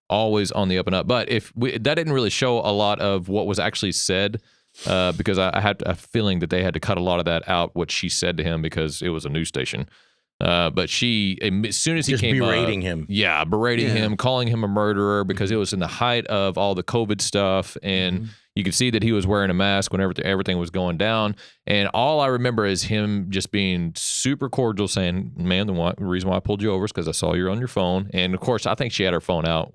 always on the up and up. But that didn't really show a lot of what was actually said because I had a feeling that they had to cut a lot of that out, what she said to him, because it was a news station. But she, as soon as he just came berating him. Yeah, berating him, calling him a murderer because it was in the height of all the COVID stuff. And you could see that he was wearing a mask when everything was going down. And all I remember is him just being super cordial, saying, man, the reason why I pulled you over is because I saw you're on your phone. And, of course, I think she had her phone out,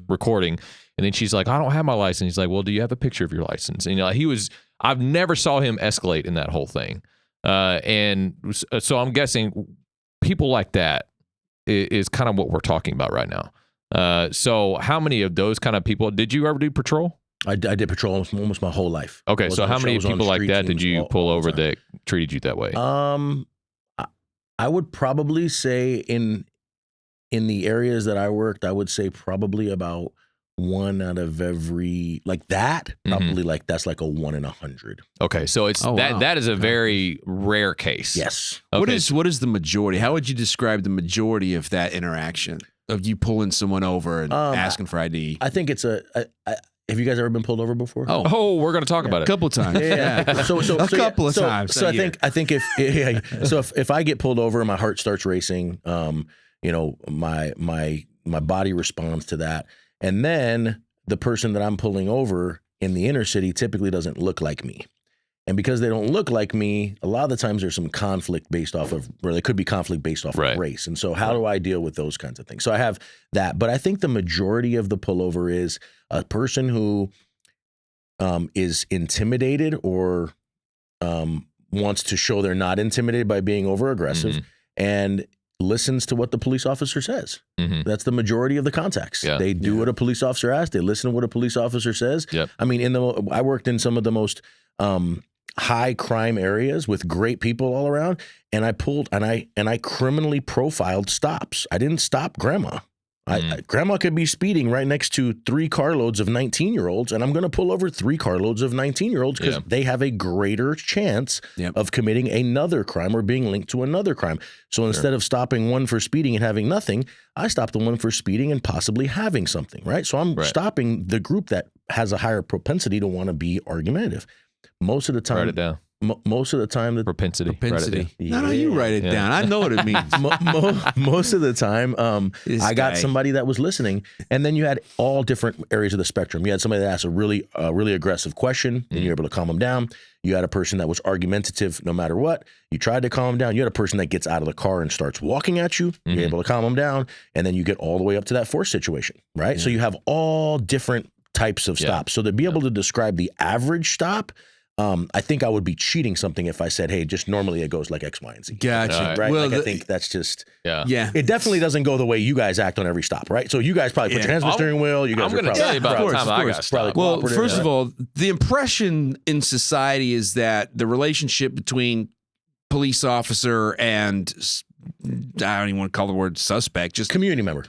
recording. And then she's like, I don't have my license. He's like, well, do you have a picture of your license? And, I've never saw him escalate in that whole thing. And so I'm guessing people like that is kind of what we're talking about right now. So how many of those kind of people, did you ever do patrol? I did patrol almost my whole life. Okay, so how many people like that did you pull over that treated you that way? I would probably say in the areas that I worked, I would say probably about one out of every probably that's like a 1 in 100. Okay, so it's that is a very rare case. Yes. Okay. What is the majority? How would you describe the majority of that interaction of you pulling someone over and asking for ID? I think it's have you guys ever been pulled over before? Oh, we're going to talk about it a couple times. Yeah. So a couple of times. So I think if I get pulled over and my heart starts racing, my body responds to that. And then the person that I'm pulling over in the inner city typically doesn't look like me. And because they don't look like me, a lot of the times there's some conflict based off of, or there could be conflict based off of race. And so how do I deal with those kinds of things? So I have that. But I think the majority of the pullover is a person who is intimidated or wants to show they're not intimidated by being over aggressive and listens to what the police officer says. That's the majority of the contacts. They do what a police officer asks. They listen to what a police officer says. I mean, I worked in some of the most high crime areas with great people all around, and I criminally profiled stops. I didn't stop grandma. Grandma could be speeding right next to 3 carloads of 19-year-olds, and I'm going to pull over 3 carloads of 19-year-olds because they have a greater chance of committing another crime or being linked to another crime. So instead of stopping one for speeding and having nothing, I stopped the one for speeding and possibly having something, right? So I'm stopping the group that has a higher propensity to want to be argumentative. Most of the time, write it down. Most of the time, the propensity. No, you write it down. I know what it means. Most of the time, I got somebody that was listening, and then you had all different areas of the spectrum. You had somebody that asked a really aggressive question, and you're able to calm them down. You had a person that was argumentative no matter what. You tried to calm them down. You had a person that gets out of the car and starts walking at you. You're able to calm them down, and then you get all the way up to that force situation, right? So you have all different types of stops. So to be able to describe the average stop, I think I would be cheating something if I said, hey, just normally it goes like X, Y, and Z. Gotcha. Right? Well, I think that's just, it definitely doesn't go the way you guys act on every stop, right? So you guys probably put your hands on the steering wheel. You guys I'm going to tell you about the time I got stopped. Well, first of all, the impression in society is that the relationship between police officer and, I don't even want to call the word suspect, just community member.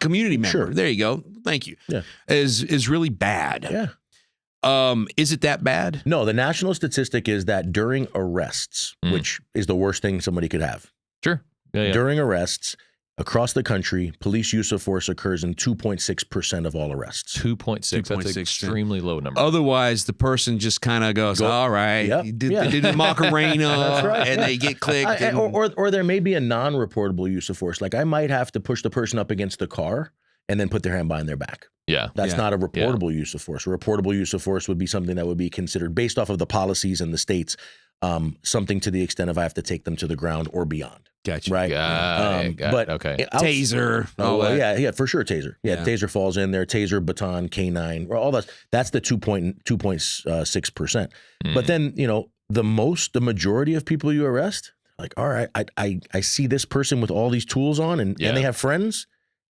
Sure. There you go. Thank you. Yeah. Is really bad. Yeah. Is it that bad? No, the national statistic is that during arrests, which is the worst thing somebody could have. Sure. During arrests across the country, police use of force occurs in 2.6% of all arrests. 2.6. That's an extremely low number. Otherwise, the person just kind of goes, all right, they did the Macarena, and they get clicked. Or there may be a non-reportable use of force. Like I might have to push the person up against the car and then put their hand behind their back. That's not a reportable use of force. A reportable use of force would be something that would be considered based off of the policies in the states, something to the extent of I have to take them to the ground or beyond. Gotcha. Right. Got it. Okay. Taser. Yeah, for sure. Taser. Yeah, taser falls in there. Taser, baton, canine, all that. That's the 2.6%. But then, the majority of people you arrest, like, all right, I see this person with all these tools on and they have friends.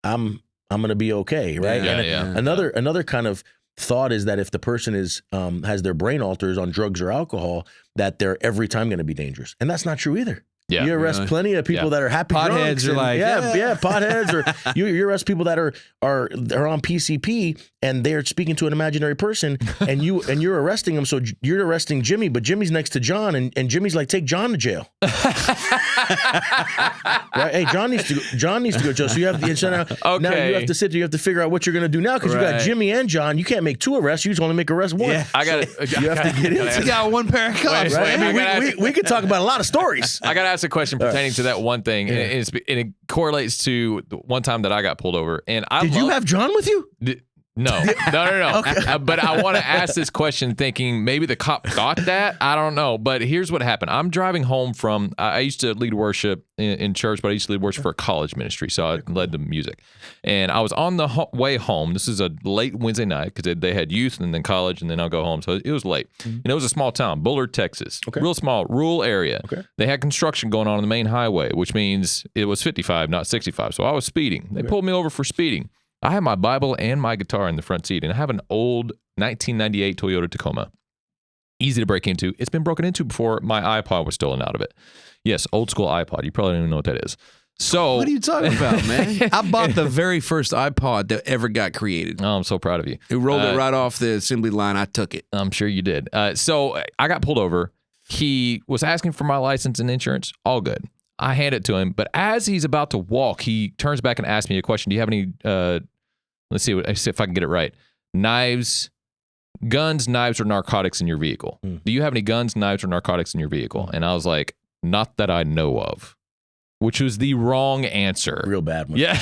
I'm going to be okay, right? Another kind of thought is that if the person has their brain alters on drugs or alcohol, that they're every time going to be dangerous, and that's not true either. You arrest plenty of people that are happy potheads drunks are like potheads, or you arrest people that are on PCP and they're speaking to an imaginary person, and you're arresting them. So you're arresting Jimmy, but Jimmy's next to John, and Jimmy's like, take John to jail. Right? Hey, John needs to go to jail. So you have now you have to sit there. You have to figure out what you're going to do now because you got Jimmy and John. You can't make 2 arrests. You just want to make arrest 1. Yeah. I got it. You have to get in. You got 1 pair of cuffs. Right? I mean, we could talk about a lot of stories. I got to ask a question pertaining to that one thing, and it correlates to the one time that I got pulled over. And did you have John with you? No. Okay. But I want to ask this question thinking maybe the cop thought that. I don't know. But here's what happened. I'm driving home from, I used to lead worship in church, but I used to lead worship for a college ministry. So I led the music. And I was on the way home. This is a late Wednesday night because they had youth and then college, and then I'll go home. So it was late. And it was a small town, Bullard, Texas. Real small, rural area. They had construction going on the main highway, which means it was 55, not 65. So I was speeding. They pulled me over for speeding. I have my Bible and my guitar in the front seat, and I have an old 1998 Toyota Tacoma. Easy to break into. It's been broken into before. My iPod was stolen out of it. Yes, old school iPod. You probably don't even know what that is. So what are you talking about, man? I bought the very first iPod that ever got created. Oh, I'm so proud of you. It rolled it right off the assembly line. I took it. I'm sure you did. So I got pulled over. He was asking for my license and insurance. All good. I hand it to him. But as he's about to walk, he turns back and asks me a question. Do you have any... let's see if I can get it right. Guns, knives, or narcotics in your vehicle. Do you have any guns, knives, or narcotics in your vehicle? And I was like, not that I know of, which was the wrong answer. Real bad one. Yeah.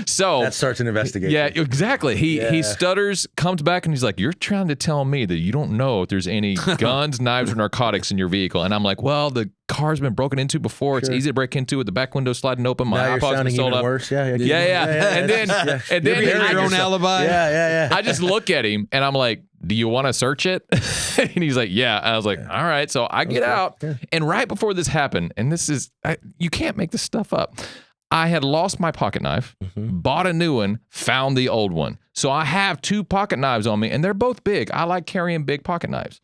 So that starts an investigation. Yeah, exactly. He stutters, comes back, and he's like, you're trying to tell me that you don't know if there's any guns, knives, or narcotics in your vehicle. And I'm like, well, the car's been broken into before. It's easy to break into with the back window sliding open. My iPod's been sold up. Worse. Yeah. And then your own alibi. Yeah. I just look at him and I'm like, do you want to search it? And he's like, yeah. I was like, all right. So I get out. Yeah. And right before this happened, and this is, you can't make this stuff up. I had lost my pocket knife, bought a new one, found the old one. So I have 2 pocket knives on me, and they're both big. I like carrying big pocket knives.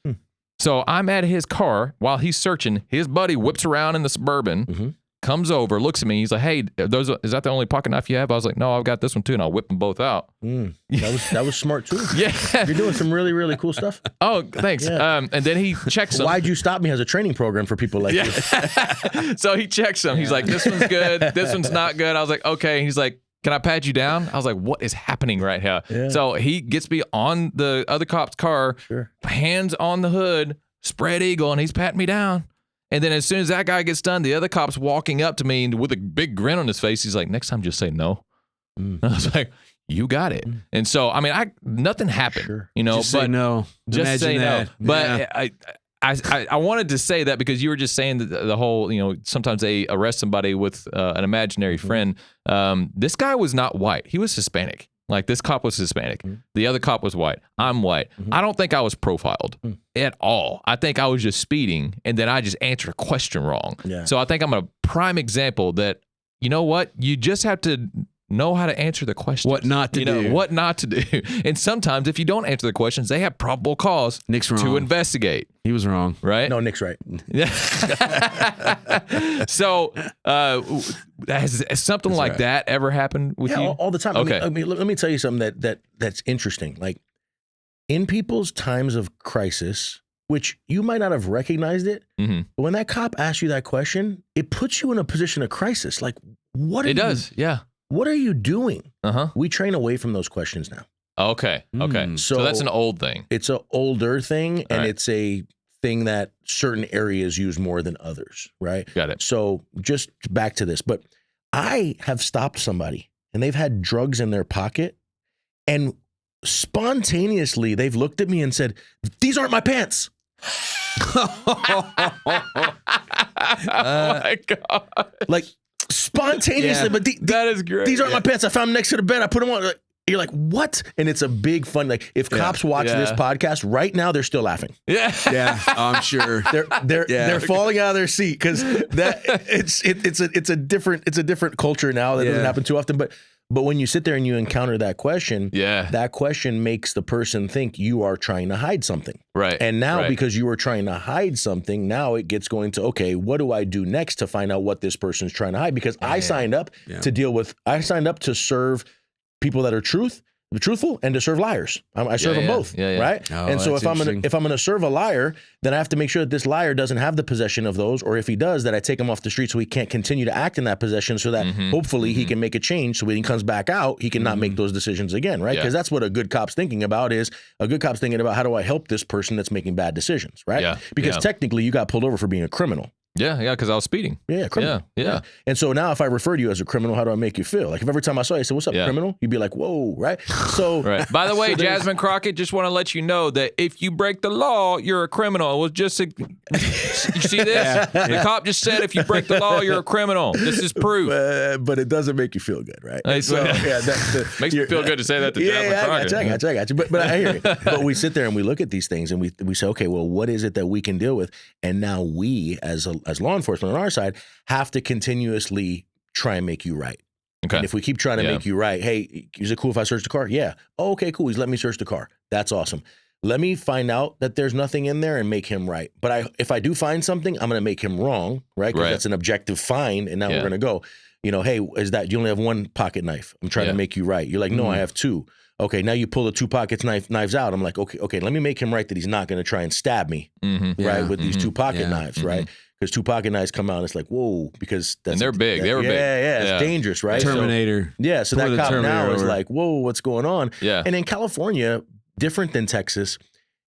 So I'm at his car while he's searching. His buddy whips around in the Suburban, comes over, looks at me. He's like, hey, is that the only pocket knife you have? I was like, no, I've got this one too. And I'll whip them both out. That was smart too. Yeah. You're doing some really, really cool stuff. Oh, thanks. Yeah. And then he checks them. Why'd you stop me as a training program for people like you? So he checks them. He's like, this one's good. This one's not good. I was like, okay. He's like, can I pat you down? I was like, what is happening right here? Yeah. So he gets me on the other cop's car, hands on the hood, spread eagle, and he's patting me down. And then as soon as that guy gets done, the other cop's walking up to me and with a big grin on his face. He's like, next time just say no. And I was like, you got it. And so, I mean, nothing happened, you know, just say no. Just Imagine say that. no. But I wanted to say that because you were just saying that the whole, you know, sometimes they arrest somebody with an imaginary friend. This guy was not white. He was Hispanic. Like, this cop was Hispanic. The other cop was white. I'm white. I don't think I was profiled at all. I think I was just speeding, and then I just answered a question wrong. Yeah. So I think I'm a prime example that, you know what? You just have to know how to answer the questions. What not to do. What not to do. And sometimes if you don't answer the questions, they have probable cause Nick's wrong. to investigate. He was wrong. Right? No, Nick's right. So has something That's like right. that ever happened with you? All the time. Okay. I mean, let me tell you something that's interesting. Like, in people's times of crisis, which you might not have recognized it, but when that cop asks you that question, it puts you in a position of crisis. Like, what are What are you doing? We train away from those questions now. Okay. So that's an old thing. It's an older thing, and it's a thing that certain areas use more than others, right? Got it. So just back to this, but I have stopped somebody, and they've had drugs in their pocket, and spontaneously they've looked at me and said, "These aren't my pants." Oh my God. Like, spontaneously, but that is great. These aren't my pants. I found them next to the bed. I put them on. You're like, what? And it's a big fun. Like, if cops watch this podcast right now, they're still laughing. Yeah, I'm sure. They're falling out of their seat because that it's a different culture now. That doesn't happen too often. But when you sit there and you encounter that question, that question makes the person think you are trying to hide something. Right. And now because you are trying to hide something, now it gets going to, okay, what do I do next to find out what this person's trying to hide? Because I signed up I signed up to serve people that are truthful and to serve liars. I serve them both, right? Oh, and so if I'm gonna serve a liar, then I have to make sure that this liar doesn't have the possession of those, or if he does, that I take him off the street so he can't continue to act in that possession, so that hopefully he can make a change. So when he comes back out, he can not make those decisions again, right? Because that's what a good cop's thinking about. Is a good cop's thinking about, how do I help this person that's making bad decisions, right? Yeah. Because technically you got pulled over for being a criminal. Yeah, because I was speeding. Yeah, criminal. Yeah. And so now if I refer to you as a criminal, how do I make you feel? Like, if every time I saw you, I said, "What's up, criminal?" You'd be like, "Whoa," right? So, By the way, Jasmine Crockett, just want to let you know that if you break the law, you're a criminal. It was just you see this? The cop just said, if you break the law, you're a criminal. This is proof. But it doesn't make you feel good, right? So, makes me feel good to say that to Jasmine Crockett. I got you. But I hear you. But we sit there and we look at these things and we say, okay, well, what is it that we can deal with? And now we, as law enforcement on our side, have to continuously try and make you right. Okay. And if we keep trying to make you right, hey, is it cool if I search the car? Yeah. Oh, okay, cool. He's let me search the car. That's awesome. Let me find out that there's nothing in there and make him right. But if I do find something, I'm going to make him wrong, right? Because that's an objective find. And now we're going to go, hey, is that you only have one pocket knife? I'm trying to make you right. You're like, no, I have two. Okay, now you pull the two pockets knives out. I'm like, okay, let me make him right that he's not going to try and stab me, right, with these two pocket knives, right? Because two pocket knives come out and it's like, whoa, because that's... And they're big. They were big. Yeah, it's dangerous, right? Terminator. So that cop now is like, whoa, what's going on? Yeah. And in California, different than Texas,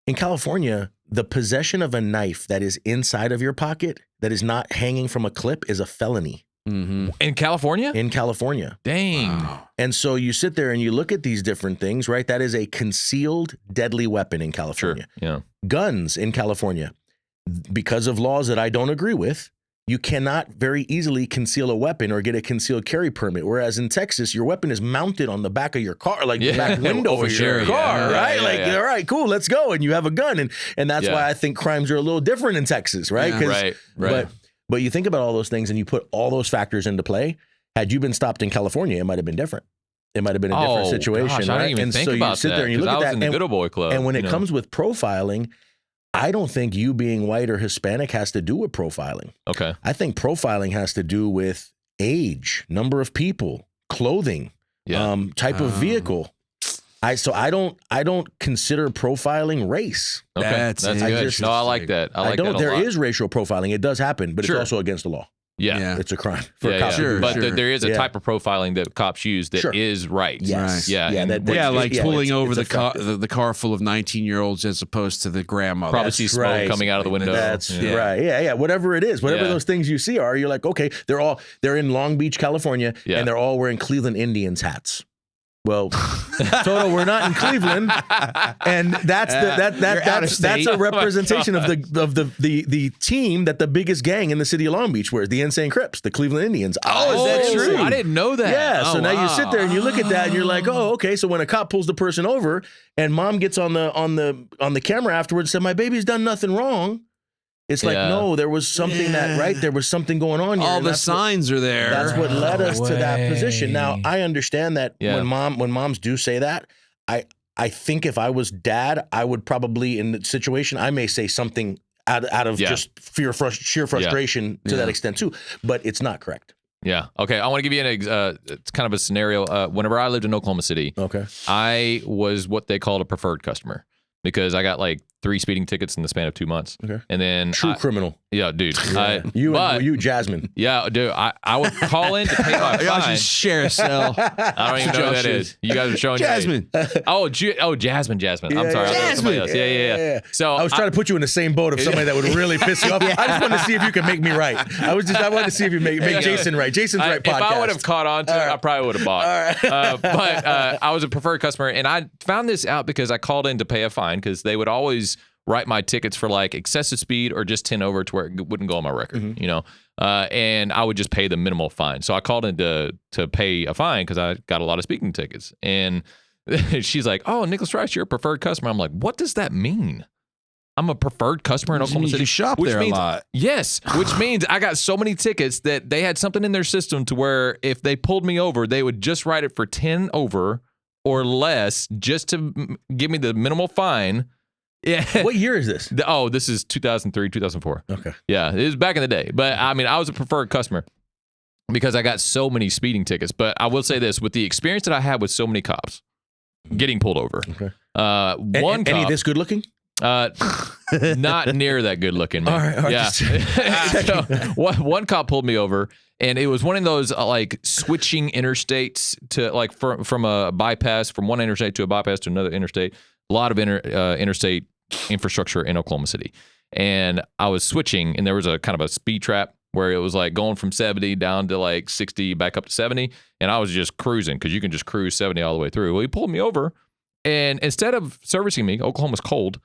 in California, the possession of a knife that is inside of your pocket that is not hanging from a clip is a felony. In California? In California. Dang. Wow. And so you sit there and you look at these different things, right? That is a concealed deadly weapon in California. Sure. Yeah. Guns in California, because of laws that I don't agree with, you cannot very easily conceal a weapon or get a concealed carry permit. Whereas in Texas, your weapon is mounted on the back of your car, like the back window of your car, right? All right, cool, let's go. And you have a gun. And that's why I think crimes are a little different in Texas, right? Right. But you think about all those things and you put all those factors into play. Had you been stopped in California, it might have been different. It might have been a different situation. Gosh, right? I didn't even think about you sit that, there and you look at that. in the good old boy club. And when it comes with profiling, I don't think you being white or Hispanic has to do with profiling. Okay. I think profiling has to do with age, number of people, clothing, type of vehicle. I don't consider profiling race. Okay. That's good. I like that. I like that a lot. There is racial profiling. It does happen, but it's also against the law. Yeah. It's a crime for a cop. But there is a type of profiling that cops use that is right. Yes. Yeah. Like pulling over the car full of 19-year-olds as opposed to the grandmother. Probably see smoke coming out of the window. That's right. Yeah. Whatever it is, whatever those things you see are, you're like, okay, they're in Long Beach, California, and they're all wearing Cleveland Indians hats. Well, Toto, we're not in Cleveland, and that's a representation of the team that the biggest gang in the city of Long Beach wears, the Insane Crips, the Cleveland Indians. Oh, is that true? I didn't know that. Yeah. So now you sit there and you look at that and you're like, oh, okay. So when a cop pulls the person over and mom gets on the camera afterwards and said, my baby's done nothing wrong. It's like, no, there was something there was something going on here. All the signs are there. That's what led us to that position. Now, I understand that when moms do say that, I think if I was dad, I would probably, in the situation, I may say something out of just sheer frustration to that extent too, but it's not correct. Yeah. Okay. I want to give you it's kind of a scenario. Whenever I lived in Oklahoma City, I was what they called a preferred customer because I got like 3 speeding tickets in the span of 2 months. Okay. And then true criminal. Yeah, dude. You, Jasmine. Yeah, dude. I would call in to pay my fine. Y'all should share a cell. I don't even know who that is. You guys are showing Jasmine. Jasmine. I'm sorry. Jasmine. Yeah. So I was trying to put you in the same boat of somebody that would really piss you off. I just wanted to see if you could make me right. I wanted to see if you make Jason right. Jason's right podcast. If I would have caught on to it, I probably would have bought. But I was a preferred customer, and I found this out because I called in to pay a fine because they would always write my tickets for like excessive speed or just 10 over to where it wouldn't go on my record, and I would just pay the minimal fine. So I called in to pay a fine because I got a lot of speeding tickets. And she's like, oh, Nicholas Rice, you're a preferred customer. I'm like, what does that mean? I'm a preferred customer in Oklahoma City. You shop there a lot. Yes, which means I got so many tickets that they had something in their system to where if they pulled me over, they would just write it for 10 over or less just to give me the minimal fine. Yeah. What year is this? This is 2003, 2004. Okay. Yeah, it was back in the day. But I mean, I was a preferred customer because I got so many speeding tickets. But I will say this, with the experience that I had with so many cops getting pulled over. Okay. One cop, any of this good looking? Not near that good looking, man. All right. Yeah. So, one cop pulled me over, and it was one of those like switching interstates to like from a bypass, from one interstate to a bypass to another interstate. A lot of interstate infrastructure in Oklahoma City. And I was switching, and there was a kind of a speed trap where it was like going from 70 down to like 60, back up to 70. And I was just cruising because you can just cruise 70 all the way through. Well, he pulled me over, and instead of servicing me, Oklahoma's cold,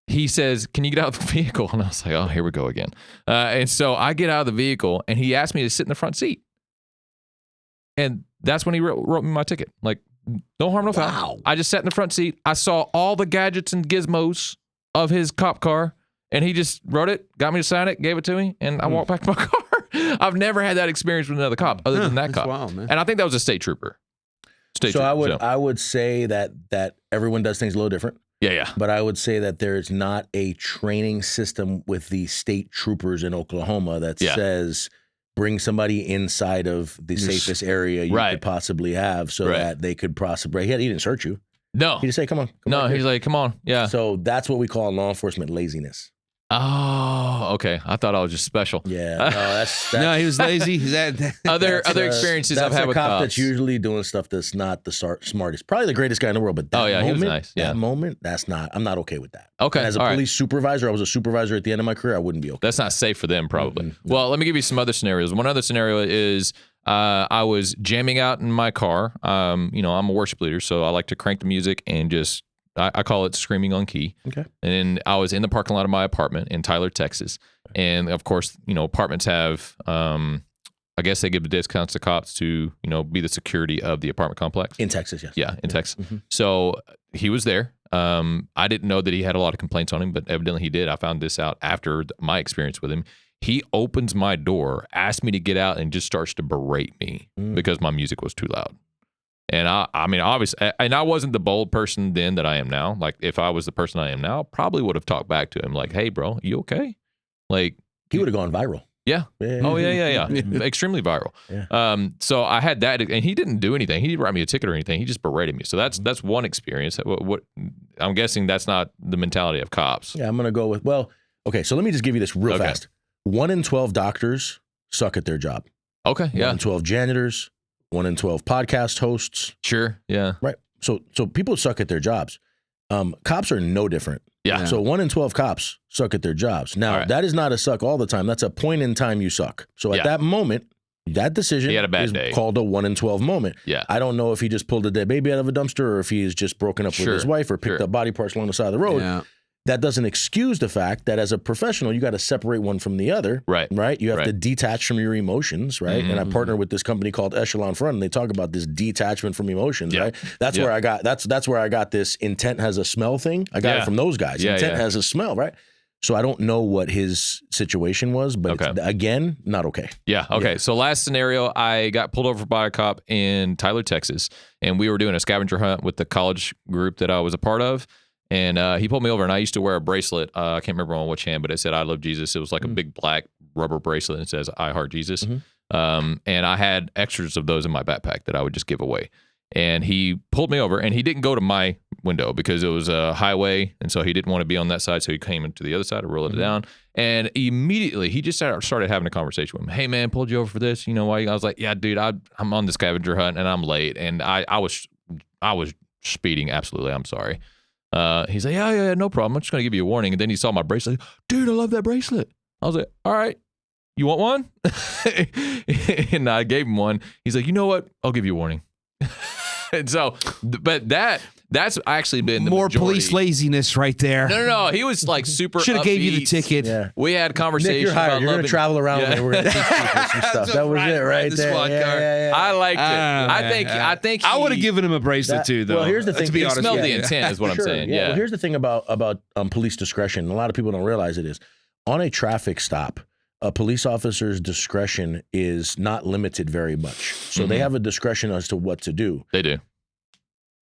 he says, can you get out of the vehicle? And I was like, oh, here we go again. And so I get out of the vehicle, and he asked me to sit in the front seat. And that's when he wrote me my ticket. Like, no harm, no foul. Wow. I just sat in the front seat. I saw all the gadgets and gizmos of his cop car, and he just wrote it, got me to sign it, gave it to me, and I walked back to my car. I've never had that experience with another cop other than that cop. Wild, man. And I think that was a state trooper. I would say that everyone does things a little different. Yeah. But I would say that there's not a training system with the state troopers in Oklahoma that says bring somebody inside of the safest area you could possibly have so that they could possibly. He didn't search you. No. He just say, come on. He's like, come on. Yeah. So that's what we call in law enforcement laziness. Oh, okay. I thought I was just special. Yeah. No, that's no, he was lazy. Other experiences I've had with cops. That's usually doing stuff that's not the smartest. Probably the greatest guy in the world, but that moment, he was nice. Yeah. That moment, I'm not okay with that. Okay. And as a police supervisor, I was a supervisor at the end of my career. I wouldn't be okay. That's not safe for them, probably. Mm-hmm. Well, let me give you some other scenarios. One other scenario is I was jamming out in my car. I'm a worship leader, so I like to crank the music and just I call it screaming on key. Okay. And I was in the parking lot of my apartment in Tyler, Texas. And of course, apartments have, I guess they give discounts to cops to, be the security of the apartment complex. In Texas, yes. Yeah, in Texas. Mm-hmm. So he was there. I didn't know that he had a lot of complaints on him, but evidently he did. I found this out after my experience with him. He opens my door, asks me to get out, and just starts to berate me because my music was too loud. And I mean, obviously, and I wasn't the bold person then that I am now. Like, if I was the person I am now, probably would have talked back to him like, "Hey, bro, you okay?" Like, he would have gone viral. Yeah. Oh, yeah. Extremely viral. Yeah. So I had that, and he didn't do anything. He didn't write me a ticket or anything. He just berated me. So that's one experience. What I'm guessing that's not the mentality of cops. Yeah, I'm gonna go with okay. So let me just give you this real fast. 1 in 12 doctors suck at their job. Okay. Yeah. 1 in 12 janitors. 1 in 12 podcast hosts. Sure. Yeah. Right. So people suck at their jobs. Cops are no different. Yeah. So 1 in 12 cops suck at their jobs. Now, that is not a suck all the time. That's a point in time you suck. So at that moment, that decision is called a 1 in 12 moment. Yeah. I don't know if he just pulled a dead baby out of a dumpster or if he's just broken up with his wife or picked up body parts along the side of the road. Yeah. That doesn't excuse the fact that as a professional, you got to separate one from the other. Right. Right. You have to detach from your emotions. Right. Mm-hmm. And I partner with this company called Echelon Front, and they talk about this detachment from emotions. Right. That's where I got that's where I got this intent has a smell thing. I got it from those guys. Intent has a smell. Right. So I don't know what his situation was, but it's, again, not okay. Yeah. Okay. Yeah. So last scenario, I got pulled over by a cop in Tyler, Texas, and we were doing a scavenger hunt with the college group that I was a part of. And he pulled me over, and I used to wear a bracelet. I can't remember on which hand, but it said, "I love Jesus." It was like a big black rubber bracelet that says, "I heart Jesus." And I had extras of those in my backpack that I would just give away. And he pulled me over, and he didn't go to my window because it was a highway, and so he didn't want to be on that side, so he came into the other side and rolled it down. And immediately, he just started having a conversation with him. "Hey, man, pulled you over for this? You know why?" I was like, "Yeah, dude, I'm on the scavenger hunt, and I'm late, and I was speeding. Absolutely, I'm sorry." He's like, yeah, no problem. I'm just going to give you a warning. And then he saw my bracelet. "Dude, I love that bracelet." I was like, "All right, you want one?" And I gave him one. He's like, "You know what? I'll give you a warning." And so, but that's actually been the more majority. Police laziness right there. No. He was like super. Should have gave you the ticket. Yeah. We had conversations. Nick, you're hired. About you're going to travel around. Yeah. We're going to teach people some stuff. That was it right there. Yeah. I liked it. I think I would have given him a bracelet too, though. Well, here's the thing. To be honest, smelled the intent is what I'm saying. Yeah. Well, here's the thing about police discretion. A lot of people don't realize it is on a traffic stop. A police officer's discretion is not limited very much. So they have a discretion as to what to do. They do.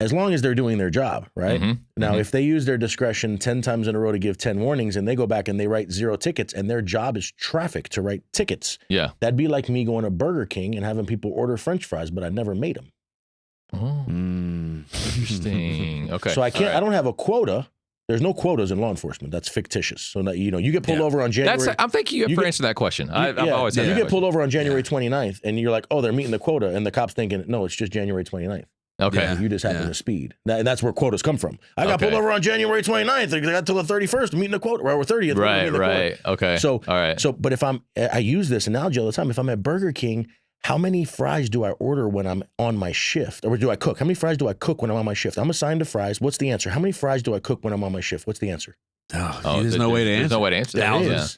As long as they're doing their job, right? Now, if they use their discretion 10 times in a row to give 10 warnings and they go back and they write 0 tickets and their job is traffic to write tickets. Yeah. That'd be like me going to Burger King and having people order French fries, but I never made them. Oh, interesting. Okay. So I can't, I don't have a quota. There's no quotas in law enforcement. That's fictitious. So that, you get pulled over on January. I'm thanking you for answering that question. I've always had that get pulled over on January 29th and you're like, "Oh, they're meeting the quota." And the cop's thinking, "No, it's just January 29th. Okay. You just happen to speed." That's where quotas come from. I got pulled over on January 29th. I got till the 31st meeting the quota, or 30th. Right. Okay. So, all right. So, but if I use this analogy all the time. If I'm at Burger King, how many fries do I order when I'm on my shift? Or do I cook? How many fries do I cook when I'm on my shift? I'm assigned to fries. What's the answer? How many fries do I cook when I'm on my shift? What's the answer? There's no way to answer. There's no way to answer.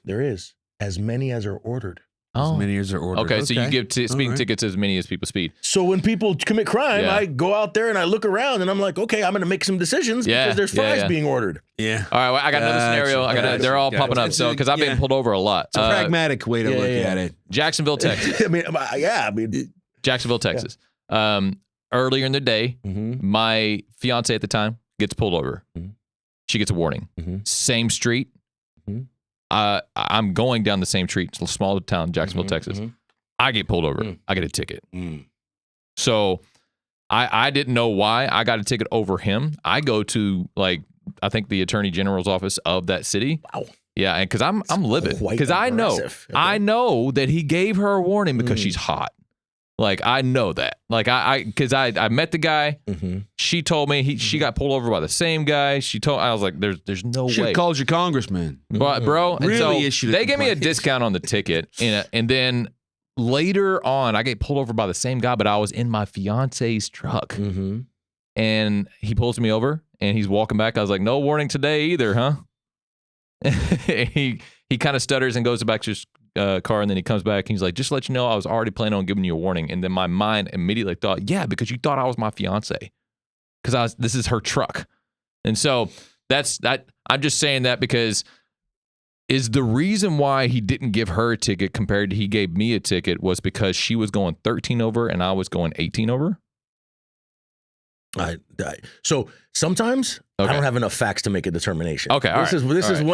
There is. As many as are ordered. As many as are ordered. Okay, so you give speeding tickets as many as people speed. So when people commit crime, I go out there and I look around and I'm like, okay, I'm going to make some decisions because there's fries being ordered. Yeah. All right, well, I got another scenario. They're all popping up. So because I've been pulled over a lot. It's a pragmatic way to look at it. Jacksonville, Texas. Jacksonville, Texas. Earlier in the day, my fiance at the time gets pulled over. She gets a warning. Same street. I'm going down the same street, small town, Jacksonville, Texas. I get pulled over. I get a ticket. So I didn't know why I got a ticket over him. I go to I think the Attorney General's office of that city. Wow. Yeah, and because I'm livid because I know that he gave her a warning because she's hot. I know that. Because I met the guy. She told me she got pulled over by the same guy. I was like, there's no way. Should have called your congressman. But, bro, really so they gave me a discount on the ticket. And then later on, I get pulled over by the same guy, but I was in my fiance's truck. And he pulls me over and he's walking back. I was like, no warning today either, huh? he kind of stutters and goes back to his car, and then he comes back and he's like, just to let you know, I was already planning on giving you a warning. And then my mind immediately thought, yeah, because you thought I was my fiance, because this is her truck. And so that's that. I'm just saying that because is the reason why he didn't give her a ticket compared to he gave me a ticket was because she was going 13 over and I was going 18 over? So sometimes I don't have enough facts to make a determination. Okay,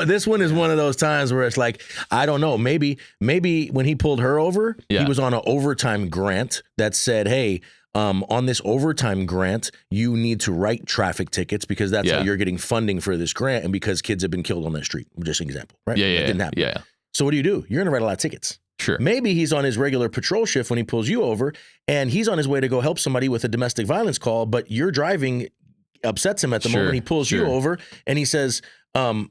this one is one of those times where it's like, I don't know. Maybe when he pulled her over, he was on an overtime grant that said, hey, on this overtime grant, you need to write traffic tickets because that's how you're getting funding for this grant, and because kids have been killed on the street. Just an example, right? Yeah, that didn't happen. Yeah. So what do? You're going to write a lot of tickets. Sure. Maybe he's on his regular patrol shift when he pulls you over, and he's on his way to go help somebody with a domestic violence call, but your driving upsets him at the moment. He pulls you over, and he says, I'm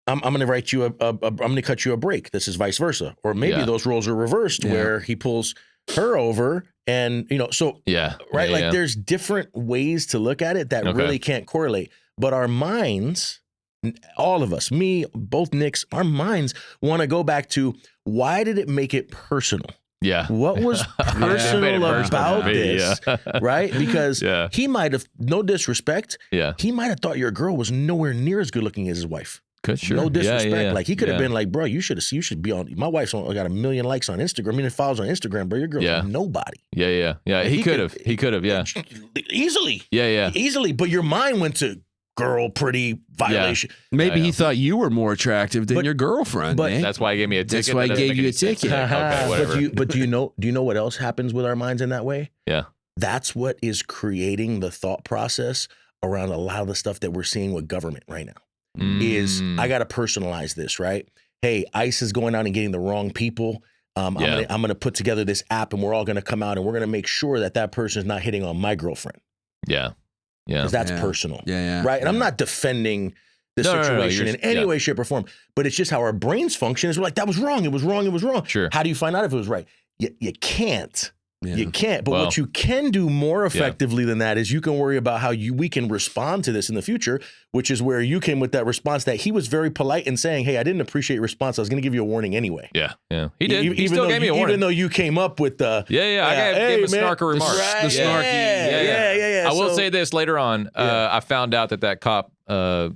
going to write you I'm going to cut you a break. This is vice versa. Or maybe those roles are reversed where he pulls her over, and there's different ways to look at it that really can't correlate. But our minds, all of us, me, both Nicks, our minds want to go back to, why did it make it personal? Yeah. What was personal about this? Right? Because he might have, no disrespect, he might have thought your girl was nowhere near as good looking as his wife. Sure. No disrespect. Like he could have been like, bro, you should be on. My wife's got 1 million likes on Instagram. I mean, it follows on Instagram, bro. Your girl's nobody. Yeah. He could have. Yeah. Easily. Yeah. Easily. But your mind went to girl, pretty, violation. Maybe he thought you were more attractive than your girlfriend. But that's why he gave me a ticket. That's why he gave you a ticket. Okay, whatever. But do you know what else happens with our minds in that way? Yeah. That's what is creating the thought process around a lot of the stuff that we're seeing with government right now. Is I got to personalize this, right? Hey, ICE is going out and getting the wrong people. I'm gonna put together this app, and we're all gonna come out, and we're gonna make sure that person is not hitting on my girlfriend. Yeah. Because that's personal. Yeah. Right. And I'm not defending the situation in any way, shape, or form, but it's just how our brains function. Is we're like, that was wrong. It was wrong. It was wrong. Sure. How do you find out if it was right? You can't. Yeah. You can't. But what you can do more effectively than that is you can worry about how we can respond to this in the future, which is where you came with that response that he was very polite in saying, hey, I didn't appreciate your response. I was going to give you a warning anyway. Yeah. He did. He still gave me a warning. Even though you came up with the... I gave him a snarker remark. The snarky. Yeah. I will say this later on. I found out that cop, I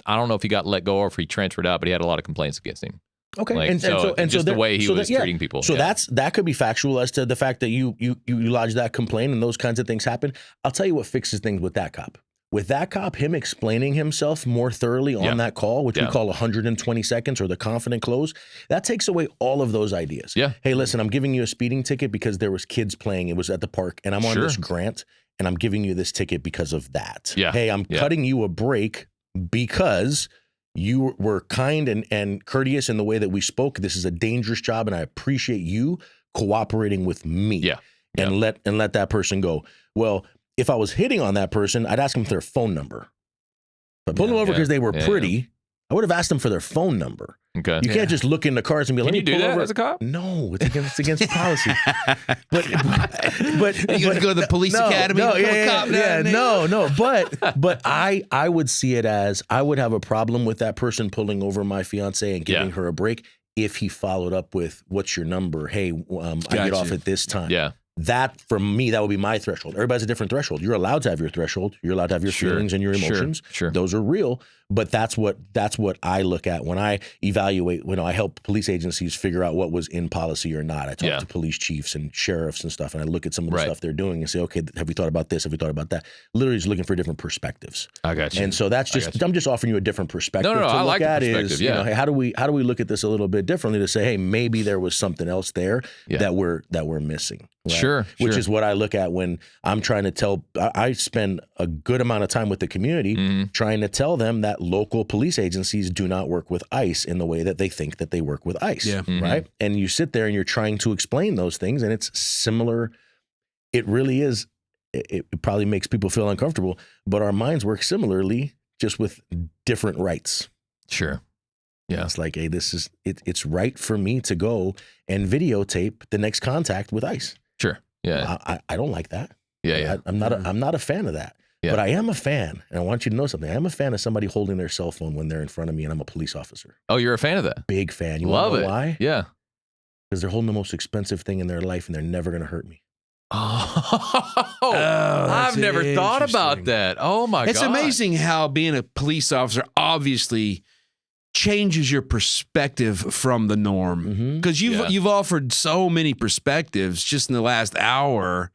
don't know if he got let go or if he transferred out, but he had a lot of complaints against him. Okay, and so the way he was treating people. So that could be factual as to the fact that you lodged that complaint and those kinds of things happen. I'll tell you what fixes things with that cop. With that cop, him explaining himself more thoroughly on that call, which we call 120 seconds or the confident close, that takes away all of those ideas. Yeah. Hey, listen, I'm giving you a speeding ticket because there was kids playing. It was at the park, and I'm on this grant, and I'm giving you this ticket because of that. Yeah. Hey, I'm cutting you a break because you were kind and courteous in the way that we spoke. This is a dangerous job, and I appreciate you cooperating with me. Yeah. And let that person go. Well, if I was hitting on that person, I'd ask them for their phone number. But pull them over because they were pretty. I would have asked them for their phone number. Okay. You can't just look in the cars and be like, "Can you do that as a cop?" No, it's against policy. But you gonna go to the police academy? But I would see it as I would have a problem with that person pulling over my fiance and giving her a break if he followed up with, "What's your number? Hey, I get off at this time." Yeah. That, for me, that would be my threshold. Everybody's a different threshold. You're allowed to have your threshold. You're allowed to have your feelings and your emotions. Sure. Those are real. But that's what I look at when I evaluate, when I help police agencies figure out what was in policy or not. I talk to police chiefs and sheriffs and stuff, and I look at some of the stuff they're doing and say, okay, have we thought about this? Have we thought about that? Literally just looking for different perspectives. I got you. And so that's just, I'm just offering you a different perspective No, to I look like the at perspective, is, you know, hey, how do we look at this a little bit differently to say, hey, maybe there was something else there that we're missing. Right? Sure. Which is what I look at when I'm trying to tell. I spend a good amount of time with the community trying to tell them that local police agencies do not work with ICE in the way that they think that they work with ICE. Yeah. Right. And you sit there and you're trying to explain those things, and it's similar. It really is. It probably makes people feel uncomfortable, but our minds work similarly, just with different rights. Sure. Yeah. It's like, hey, it's right for me to go and videotape the next contact with ICE. Sure. Yeah. I don't like that. Yeah. I'm not a fan of that. But I am a fan, and I want you to know something. I am a fan of somebody holding their cell phone when they're in front of me and I'm a police officer. Oh, you're a fan of that? Big fan. You Love want to know it. why? Yeah. Because they're holding the most expensive thing in their life and they're never going to hurt me. I've never thought about that. Oh, my God. It's amazing how being a police officer obviously changes your perspective from the norm. Because you've offered so many perspectives just in the last hour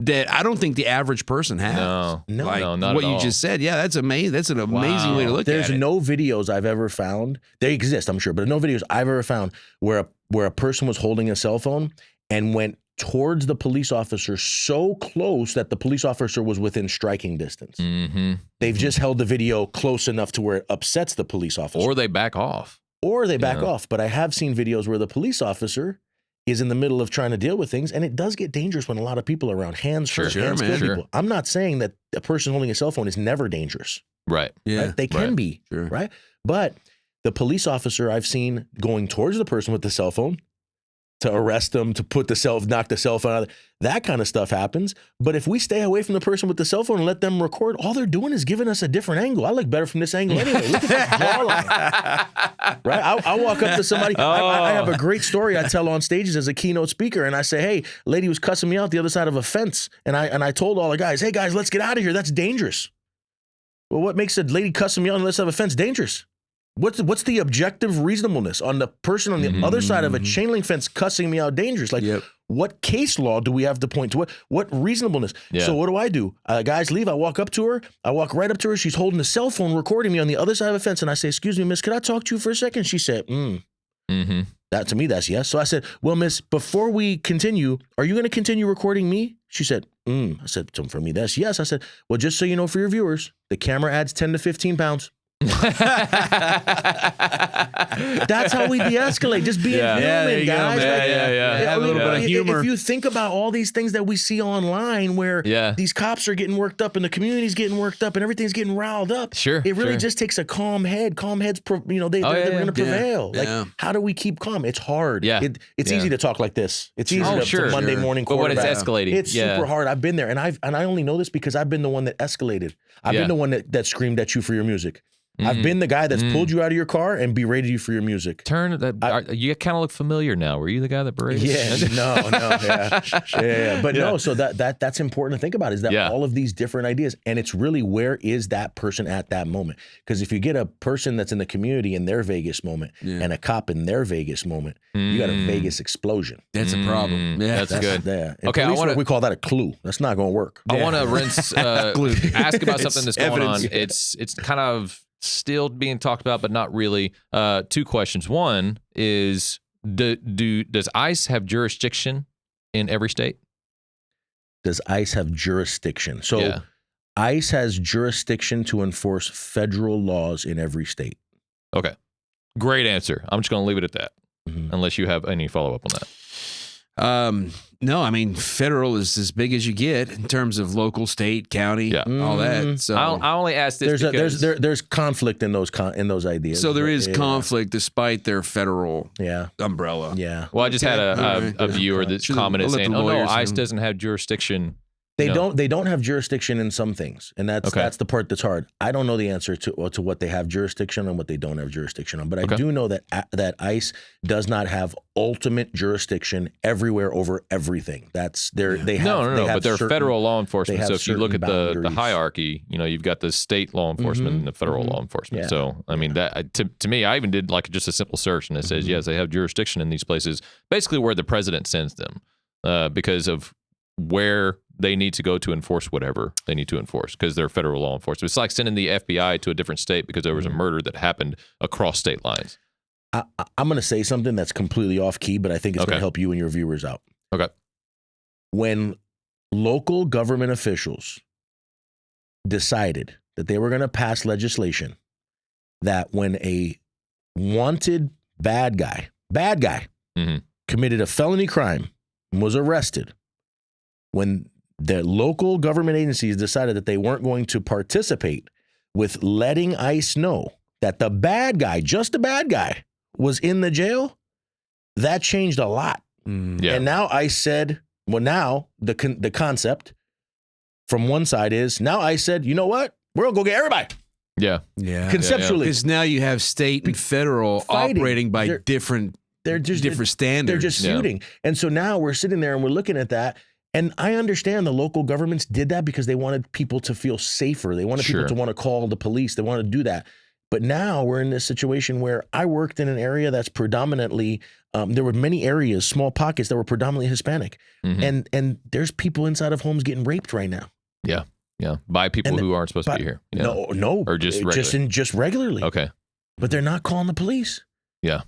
that I don't think the average person has. No, not what at you all. just said. Yeah, that's amazing. That's an amazing way to look at it. There's no videos I've ever found. They exist, I'm sure, but no videos I've ever found where a person was holding a cell phone and went towards the police officer so close that the police officer was within striking distance. They've just held the video close enough to where it upsets the police officer. Or they back off. But I have seen videos where the police officer is in the middle of trying to deal with things, and it does get dangerous when a lot of people are around. Hands kill people. I'm not saying that a person holding a cell phone is never dangerous. Right. Yeah. Right? They can be. Sure. Right. But the police officer I've seen going towards the person with the cell phone to arrest them, to knock the cell phone out. That kind of stuff happens. But if we stay away from the person with the cell phone and let them record, all they're doing is giving us a different angle. I look better from this angle anyway. Look at that jawline. Right? I'll walk up to somebody. I have a great story I tell on stages as a keynote speaker. And I say, hey, a lady was cussing me out the other side of a fence. And I told all the guys, hey, guys, let's get out of here. That's dangerous. Well, what makes a lady cussing me out on the other side of a fence dangerous? What's the objective reasonableness on the person on the other side of a chain link fence cussing me out dangerous? Like, what case law do we have to point to? What reasonableness? Yeah. So what do? Guys leave. I walk up to her. I walk right up to her. She's holding a cell phone recording me on the other side of a fence. And I say, excuse me, miss, could I talk to you for a second? She said, That to me, that's yes. So I said, well, miss, before we continue, are you going to continue recording me? She said, I said, so for me, that's yes. I said, well, just so you know, for your viewers, the camera adds 10 to 15 pounds. That's how we de-escalate. Just being human, guys. A little bit of humor. If you think about all these things that we see online where these cops are getting worked up and the community's getting worked up and everything's getting riled up, it really just takes a calm head. Calm heads, they're going to prevail. Like, how do we keep calm? It's hard. It's easy to talk like this. It's easy to Monday morning quarterback. But when it's escalating, it's super hard. I've been there, and I only know this because I've been the one that escalated. I've been the one that screamed at you for your music. I've been the guy that's pulled you out of your car and berated you for your music. You kind of look familiar now. Were you the guy that berated? But no, so that's important to think about is that all of these different ideas, and it's really where is that person at that moment? Because if you get a person that's in the community in their Vegas moment and a cop in their Vegas moment, you got a Vegas explosion. That's a problem. Yeah, that's good. Okay, we call that a clue. That's not going to work. I want to ask about something that's going on. It's kind of still being talked about, but not really. Two questions. One is, does ICE have jurisdiction in every state? Does ICE have jurisdiction? So ICE has jurisdiction to enforce federal laws in every state. Okay. Great answer. I'm just going to leave it at that, unless you have any follow-up on that. No, I mean, federal is as big as you get in terms of local, state, county, all that. So I only ask this because there's conflict in those ideas. So there is conflict despite their federal umbrella. Yeah. Well, I just had a viewer that's commented saying, "Oh no, ICE doesn't have jurisdiction." They don't have jurisdiction in some things, and that's the part that's hard. I don't know the answer to what they have jurisdiction and what they don't have jurisdiction on, but I do know that ICE does not have ultimate jurisdiction everywhere over everything. That's they have but they're federal law enforcement. So if you look at the boundaries. hierarchy, you've got the state law enforcement and the federal law enforcement. Yeah. So I mean that to me, I even did like just a simple search, and it says yes, they have jurisdiction in these places, basically where the president sends them, because of where they need to go to enforce whatever they need to enforce because they're federal law enforcement. It's like sending the FBI to a different state because there was a murder that happened across state lines. I'm going to say something that's completely off key, but I think it's going to help you and your viewers out. Okay. When local government officials decided that they were going to pass legislation that when a wanted bad guy committed a felony crime and was arrested, when the local government agencies decided that they weren't going to participate with letting ICE know that the bad guy, just the bad guy, was in the jail, that changed a lot. And now ICE said, well, now the concept, from one side is now ICE said, you know what? We're going to go get everybody. Yeah. Conceptually. Because now you have state and federal Fighting. operating by different standards. They're just feuding. And so now we're sitting there and we're looking at that. And I understand the local governments did that because they wanted people to feel safer. They wanted people to want to call the police. They wanted to do that. But now we're in this situation where I worked in an area that's predominantly, there were many areas, small pockets that were predominantly Hispanic. And there's people inside of homes getting raped right now. Yeah. Yeah. By people who aren't supposed to be here. Yeah. No. Or just just regularly. Okay. But they're not calling the police. Yeah.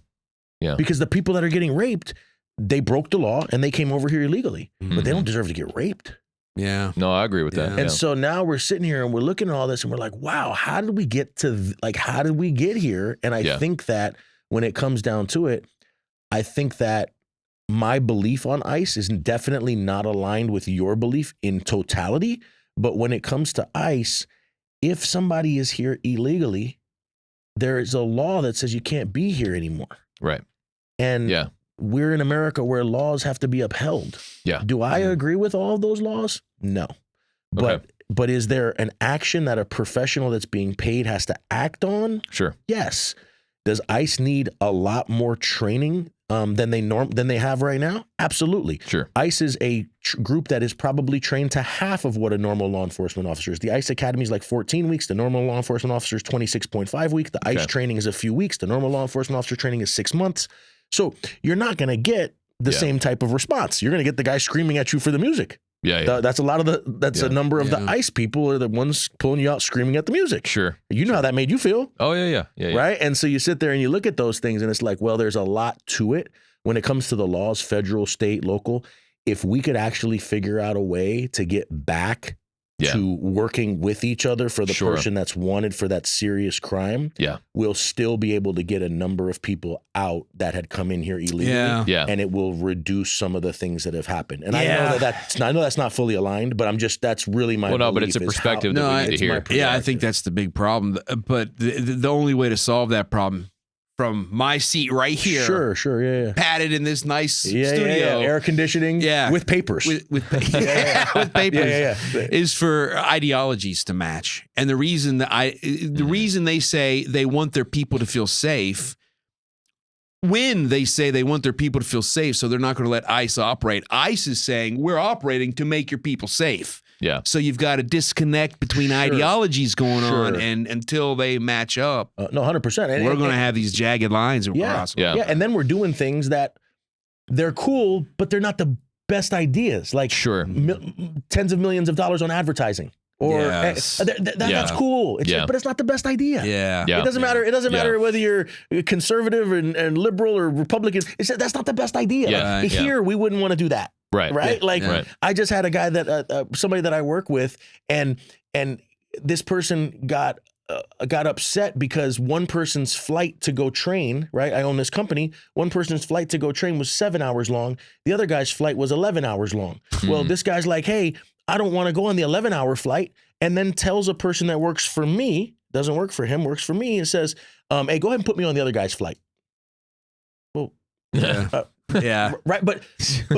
Yeah. Because the people that are getting raped, they broke the law and they came over here illegally, but they don't deserve to get raped. Yeah. No, I agree with that. And so now we're sitting here and we're looking at all this and we're like, wow, how did we get to how did we get here? And I think that when it comes down to it, I think that my belief on ICE is definitely not aligned with your belief in totality. But when it comes to ICE, if somebody is here illegally, there is a law that says you can't be here anymore. Right. And we're in America where laws have to be upheld. Yeah. Do I agree with all of those laws? No. But is there an action that a professional that's being paid has to act on? Sure. Yes. Does ICE need a lot more training than they have right now? Absolutely. Sure. ICE is a group that is probably trained to half of what a normal law enforcement officer is. The ICE Academy is like 14 weeks. The normal law enforcement officer is 26.5 weeks. The ICE training is a few weeks. The normal law enforcement officer training is 6 months. So you're not going to get the same type of response. You're going to get the guy screaming at you for the music. Yeah. That's a lot of a number of the ICE people are the ones pulling you out screaming at the music. Sure. You know how that made you feel. Oh, yeah. Right? And so you sit there and you look at those things and it's like, well, there's a lot to it when it comes to the laws, federal, state, local. If we could actually figure out a way to get back to working with each other for the person that's wanted for that serious crime, we'll still be able to get a number of people out that had come in here illegally, and it will reduce some of the things that have happened. And I know that's not fully aligned, but that's really my belief. But it's a perspective that we need to hear. Yeah, I think that's the big problem. But the only way to solve that problem from my seat right here. Sure, padded in this nice studio. Air conditioning, with papers. With papers. Is for ideologies to match. And the reason reason they say they want their people to feel safe, when they say they want their people to feel safe, so they're not going to let ICE operate. ICE is saying we're operating to make your people safe. Yeah. So you've got a disconnect between ideologies going on, and until they match up, no, 100%. We're going to have these jagged lines across. Yeah, and then we're doing things that they're cool, but they're not the best ideas. Like tens of millions of dollars on advertising. Or that's cool. But it's not the best idea. Yeah. It doesn't matter. It doesn't matter whether you're conservative and liberal or Republican. That's not the best idea. Here, we wouldn't want to do that. Right. I just had a guy that somebody that I work with, and this person got upset because one person's flight to go train. Right. I own this company. One person's flight to go train was 7 hours long. The other guy's flight was 11 hours long. Well, this guy's like, hey, I don't want to go on the 11-hour flight, and then tells a person that works for me, doesn't work for him, works for me, and says, hey, go ahead and put me on the other guy's flight. Well, right. But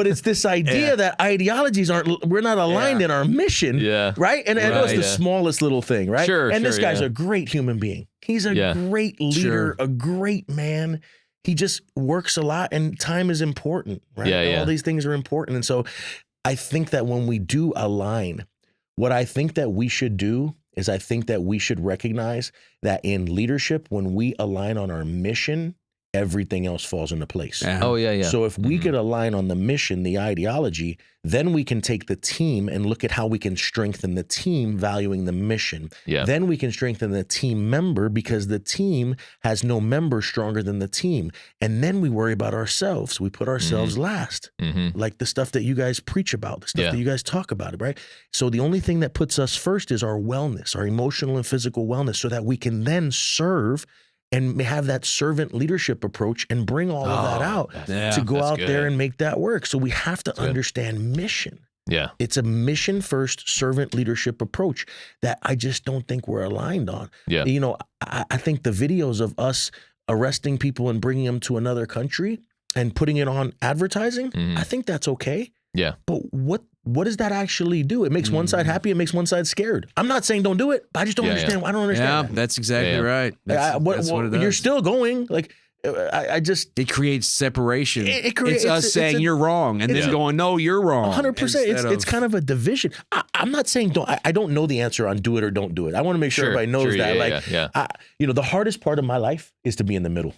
it's this idea that ideologies we're not aligned in our mission. Right. And I know it's the smallest little thing. Right. And this guy's a great human being. He's a great leader, a great man. He just works a lot, and time is important. Right. All these things are important. And so I think that when we do align, what I think that we should do is I think that we should recognize that in leadership, when we align on our mission, everything else falls into place. So if we could align on the mission, the ideology, then we can take the team and look at how we can strengthen the team valuing the mission. Then we can strengthen the team member because the team has no member stronger than the team. And then we worry about ourselves. We put ourselves last, like the stuff that you guys preach about, the stuff that you guys talk about, right? So the only thing that puts us first is our wellness, our emotional and physical wellness, so that we can then serve and have that servant leadership approach and bring all of that out to go out there and make that work. So we have to understand mission. It's a mission first servant leadership approach that I just don't think we're aligned on. You know, I think the videos of us arresting people and bringing them to another country and putting it on advertising, I think that's okay. Yeah. But what does that actually do? It makes one side happy. It makes one side scared. I'm not saying don't do it, but I just don't understand. I don't understand. Yeah, that's exactly right. That's what it does. You're still going. Like, I just... It creates separation. It's us saying you're wrong and then going, no, you're wrong. 100%. It's kind of a division. I'm not saying I don't know the answer on do it or don't do it. I want to make sure everybody knows that. The hardest part of my life is to be in the middle.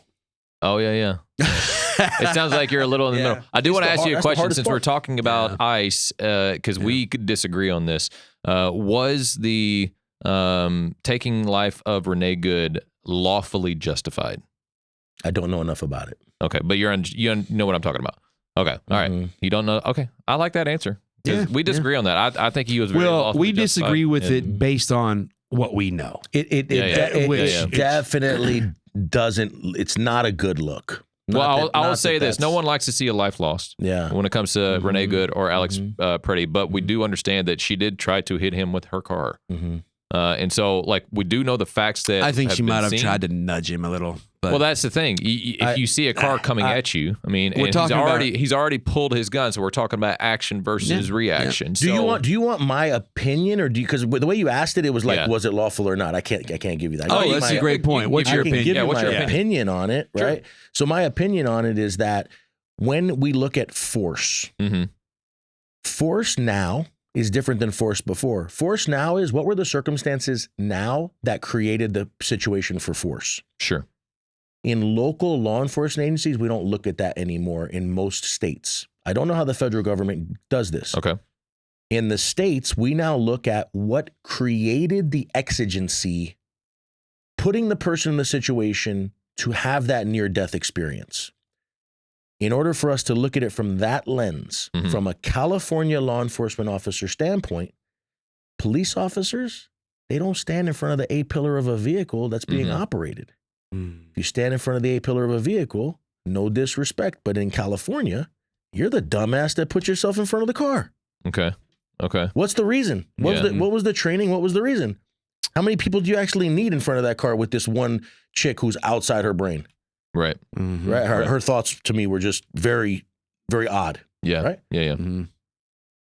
Oh, yeah. It sounds like you're a little in the middle. I do want to ask you a question since we're talking about ICE, because we could disagree on this. Was the taking life of Renee Good lawfully justified? I don't know enough about it. Okay, but you know what I'm talking about. Okay, all right. You don't know? Okay, I like that answer. We disagree on that. I think he was very lawfully we disagree with it based on what we know. It definitely doesn't. It's not a good look. I'll say this. No one likes to see a life lost when it comes to Renee Good or Alex Preddy, but we do understand that she did try to hit him with her car. And so, like, we do know the facts that I think she might have tried to nudge him a little. But well, that's the thing. If you see a car coming at you, I mean, and he's already pulled his gun, so we're talking about action versus reaction. Yeah. Do you want my opinion, or because the way you asked it, it was like, was it lawful or not? I can't give you that. Oh, that's a great point. What's your opinion? I can give you my opinion on it, right? Sure. So my opinion on it is that when we look at force, force now is different than force before. Force now is what were the circumstances now that created the situation for force? Sure. In local law enforcement agencies, we don't look at that anymore in most states. I don't know how the federal government does this. Okay. In the states, we now look at what created the exigency, putting the person in the situation to have that near-death experience. In order for us to look at it from that lens, from a California law enforcement officer standpoint, police officers, they don't stand in front of the A-pillar of a vehicle that's being operated. If you stand in front of the A-pillar of a vehicle, no disrespect, but in California, you're the dumbass that put yourself in front of the car. Okay. What's the reason? What was the training? What was the reason? How many people do you actually need in front of that car with this one chick who's outside her brain? Right. Right. Her thoughts to me were just very, very odd. Yeah. Right? Yeah.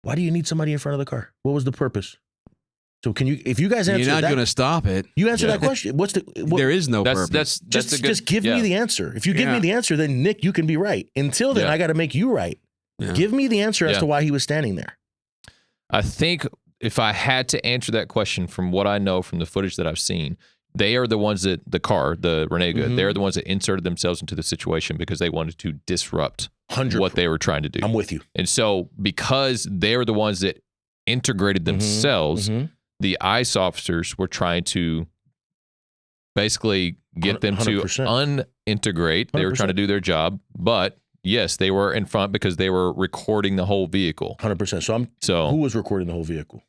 Why do you need somebody in front of the car? What was the purpose? So can you, if you guys answer that, you're not going to stop it. You answer that question. There is no purpose. Just give me the answer. If you give me the answer, then Nick, you can be right. Until then, I got to make you right. Give me the answer as to why he was standing there. I think if I had to answer that question from what I know from the footage that I've seen, they are the ones that the Renee Good, they're the ones that inserted themselves into the situation because they wanted to disrupt what they were trying to do. I'm with you. And so because they're the ones that integrated themselves, the ICE officers were trying to basically get them 100%. To unintegrate. 100%. They were trying to do their job, but yes, they were in front because they were recording the whole vehicle. 100%. So who was recording the whole vehicle?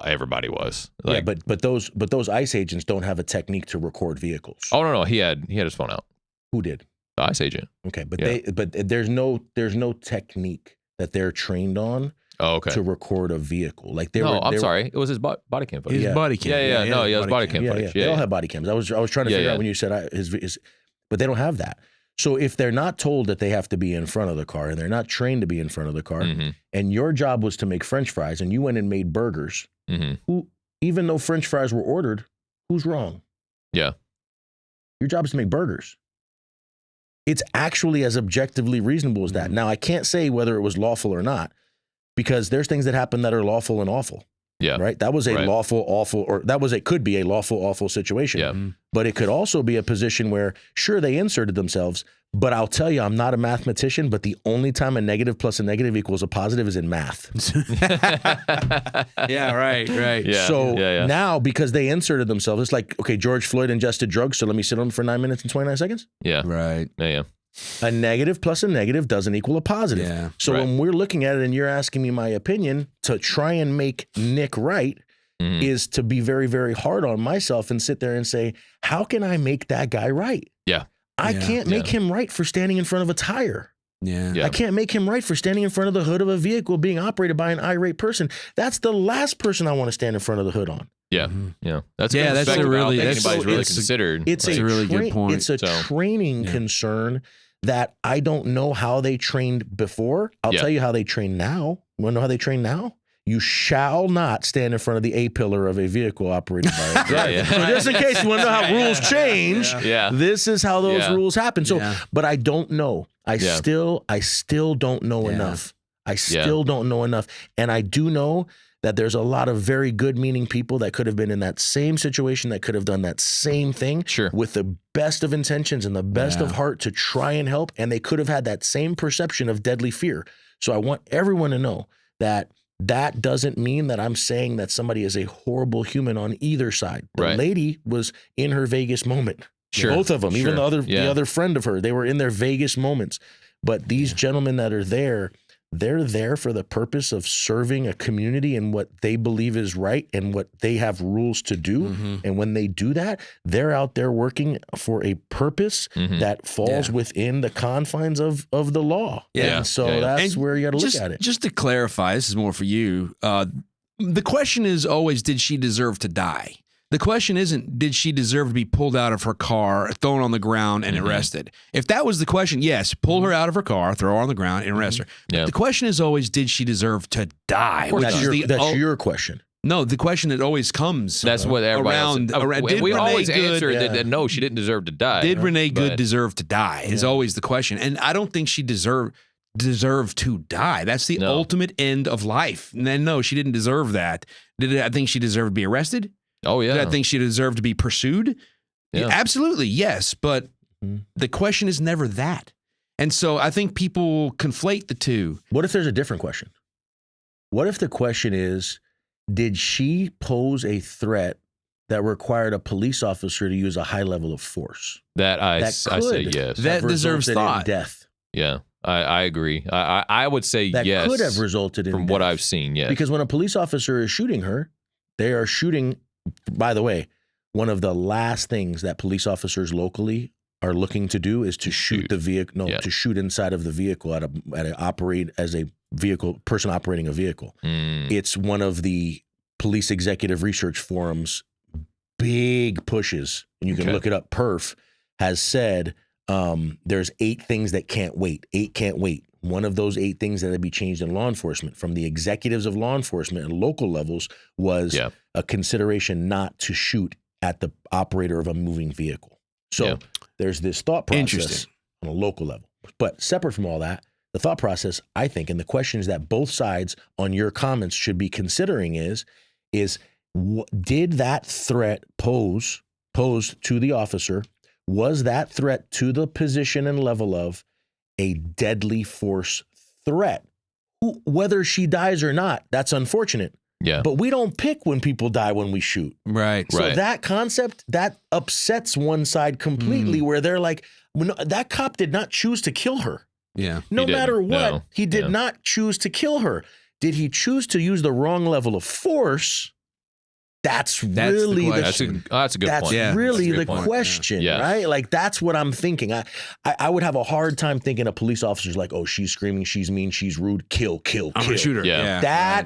Everybody was. Like, yeah, but those ICE agents don't have a technique to record vehicles. Oh no, he had his phone out. Who did? The ICE agent. Okay, but there's no technique that they're trained on. Oh, okay. To record a vehicle, like I'm sorry, it was his body cam footage. His body cam. Yeah. No, he has body cam footage. They all have body cams. I was trying to figure out when you said his, but they don't have that. So if they're not told that they have to be in front of the car and they're not trained to be in front of the car, and your job was to make French fries and you went and made burgers, who, even though French fries were ordered, who's wrong? Yeah. Your job is to make burgers. It's actually as objectively reasonable as that. Now, I can't say whether it was lawful or not, because there's things that happen that are lawful and awful. Yeah. Right. That was a lawful, awful, or could be a lawful, awful situation. Yeah. But it could also be a position where, sure, they inserted themselves, but I'll tell you, I'm not a mathematician, but the only time a negative plus a negative equals a positive is in math. Yeah, right. Yeah. So now, because they inserted themselves, it's like, okay, George Floyd ingested drugs, so let me sit on him for 9 minutes and 29 seconds? Yeah. Right. Yeah. A negative plus a negative doesn't equal a positive. Yeah, so when we're looking at it and you're asking me my opinion, to try and make Nick right is to be very, very hard on myself and sit there and say, how can I make that guy right? Yeah. I can't make him right for standing in front of a tire. Yeah. I can't make him right for standing in front of the hood of a vehicle being operated by an irate person. That's the last person I want to stand in front of the hood on. Yeah. Yeah. That's a really anybody's really considered. It's a really good point. It's a training concern that I don't know how they trained before. I'll tell you how they train now. You want to know how they train now? You shall not stand in front of the A-pillar of a vehicle operated by a driver. So just in case you want to know how rules change, this is how those rules happen. So, but I don't know. I still don't know enough. I still don't know enough. And I do know that there's a lot of very good meaning people that could have been in that same situation, that could have done that same thing with the best of intentions and the best of heart to try and help. And they could have had that same perception of deadly fear. So I want everyone to know that that doesn't mean that I'm saying that somebody is a horrible human on either side. The lady was in her Vegas moment. Both of them, even the other friend of her, they were in their Vegas moments. But these gentlemen that are there, they're there for the purpose of serving a community and what they believe is right and what they have rules to do. And when they do that, they're out there working for a purpose that falls within the confines of the law. And so that's where you got to look at it. Just to clarify, this is more for you. The question is always, did she deserve to die? The question isn't, did she deserve to be pulled out of her car, thrown on the ground, and arrested? If that was the question, yes, pull her out of her car, throw her on the ground, and arrest her. But the question is always, did she deserve to die? That's your question. No, the question that always comes. That's what everybody around. We always answer that no, she didn't deserve to die. Did Renee Good deserve to die? Is always the question, and I don't think she deserved to die. That's the ultimate end of life. And then no, she didn't deserve that. I think she deserved to be arrested? Oh, yeah. Did I think she deserved to be pursued? Yeah. Absolutely, yes. But the question is never that. And so I think people conflate the two. What if there's a different question? What if the question is, did she pose a threat that required a police officer to use a high level of force? I say yes. That deserves thought. Death. Yeah, I agree. I would say that yes. That could have resulted in from death. what I've seen, yes. Because when a police officer is shooting her, they are shooting. By the way, one of the last things that police officers locally are looking to do is to shoot the vehicle. No, to shoot inside of the vehicle operate as a vehicle person operating a vehicle. It's one of the Police Executive Research Forum's big pushes. And you can look it up. PERF has said there's 8 things that can't wait. 8 can't wait. One of those 8 things that had to be changed in law enforcement from the executives of law enforcement and local levels was a consideration not to shoot at the operator of a moving vehicle. So there's this thought process on a local level. But separate from all that, the thought process, I think, and the questions that both sides on your comments should be considering is did that threat posed to the officer, was that threat to the position and level of a deadly force threat? Whether she dies or not, that's unfortunate. Yeah. But we don't pick when people die when we shoot. Right. So that concept, that upsets one side completely where they're like, that cop did not choose to kill her. Yeah. No matter what, he did not choose to kill her. Did he choose to use the wrong level of force? That's really the question. That's a good point. That's really the question, right? Like, that's what I'm thinking. I would have a hard time thinking a police officer's like, oh, she's screaming, she's mean, she's rude, kill. I'm gonna shoot her.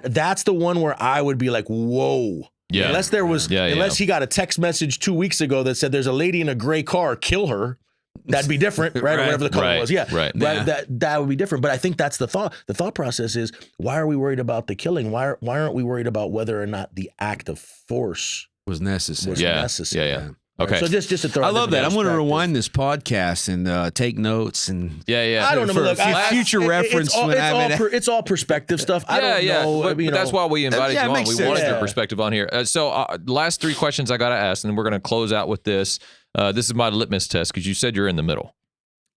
That's the one where I would be like, whoa. Yeah. Unless there was, unless he got a text message 2 weeks ago that said there's a lady in a gray car, kill her. That'd be different, right? Or whatever the color was. Yeah. Right. That would be different. But I think that's the thought. The thought process is, why are we worried about the killing? Why aren't we worried about whether or not the act of force was necessary? Yeah. Okay. So just to throw. I love that. I'm going to rewind this podcast and take notes and I don't know. Look, future reference. It's all perspective stuff. I don't know. But that's why we invited you on. We wanted your perspective on here. So last 3 questions I got to ask, and we're going to close out with this. This is my litmus test because you said you're in the middle.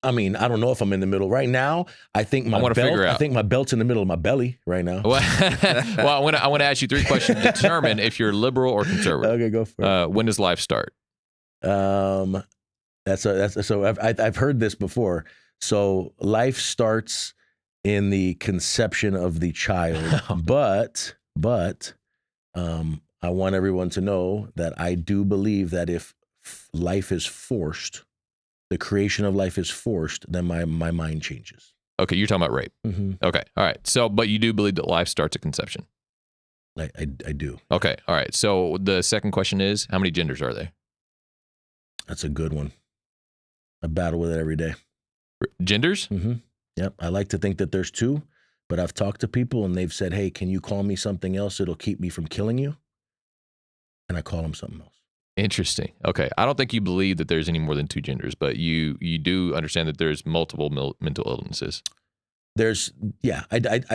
I mean, I don't know if I'm in the middle right now. I think my belt's in the middle of my belly right now. Well, I want to ask you 3 questions to determine if you're liberal or conservative. Okay, go for it. When does life start? So I've heard this before. So life starts in the conception of the child, but I want everyone to know that I do believe that if life is forced, the creation of life is forced, then my mind changes. Okay, you're talking about rape. Mm-hmm. Okay, all right. So, but you do believe that life starts at conception? I do. Okay, all right. So the second question is, how many genders are there? That's a good one. I battle with it every day. Genders? Mm-hmm. Yep. I like to think that there's two, but I've talked to people and they've said, hey, can you call me something else? It'll keep me from killing you. And I call them something else. Interesting. Okay. I don't think you believe that there's any more than two genders, but you do understand that there's multiple mental illnesses. I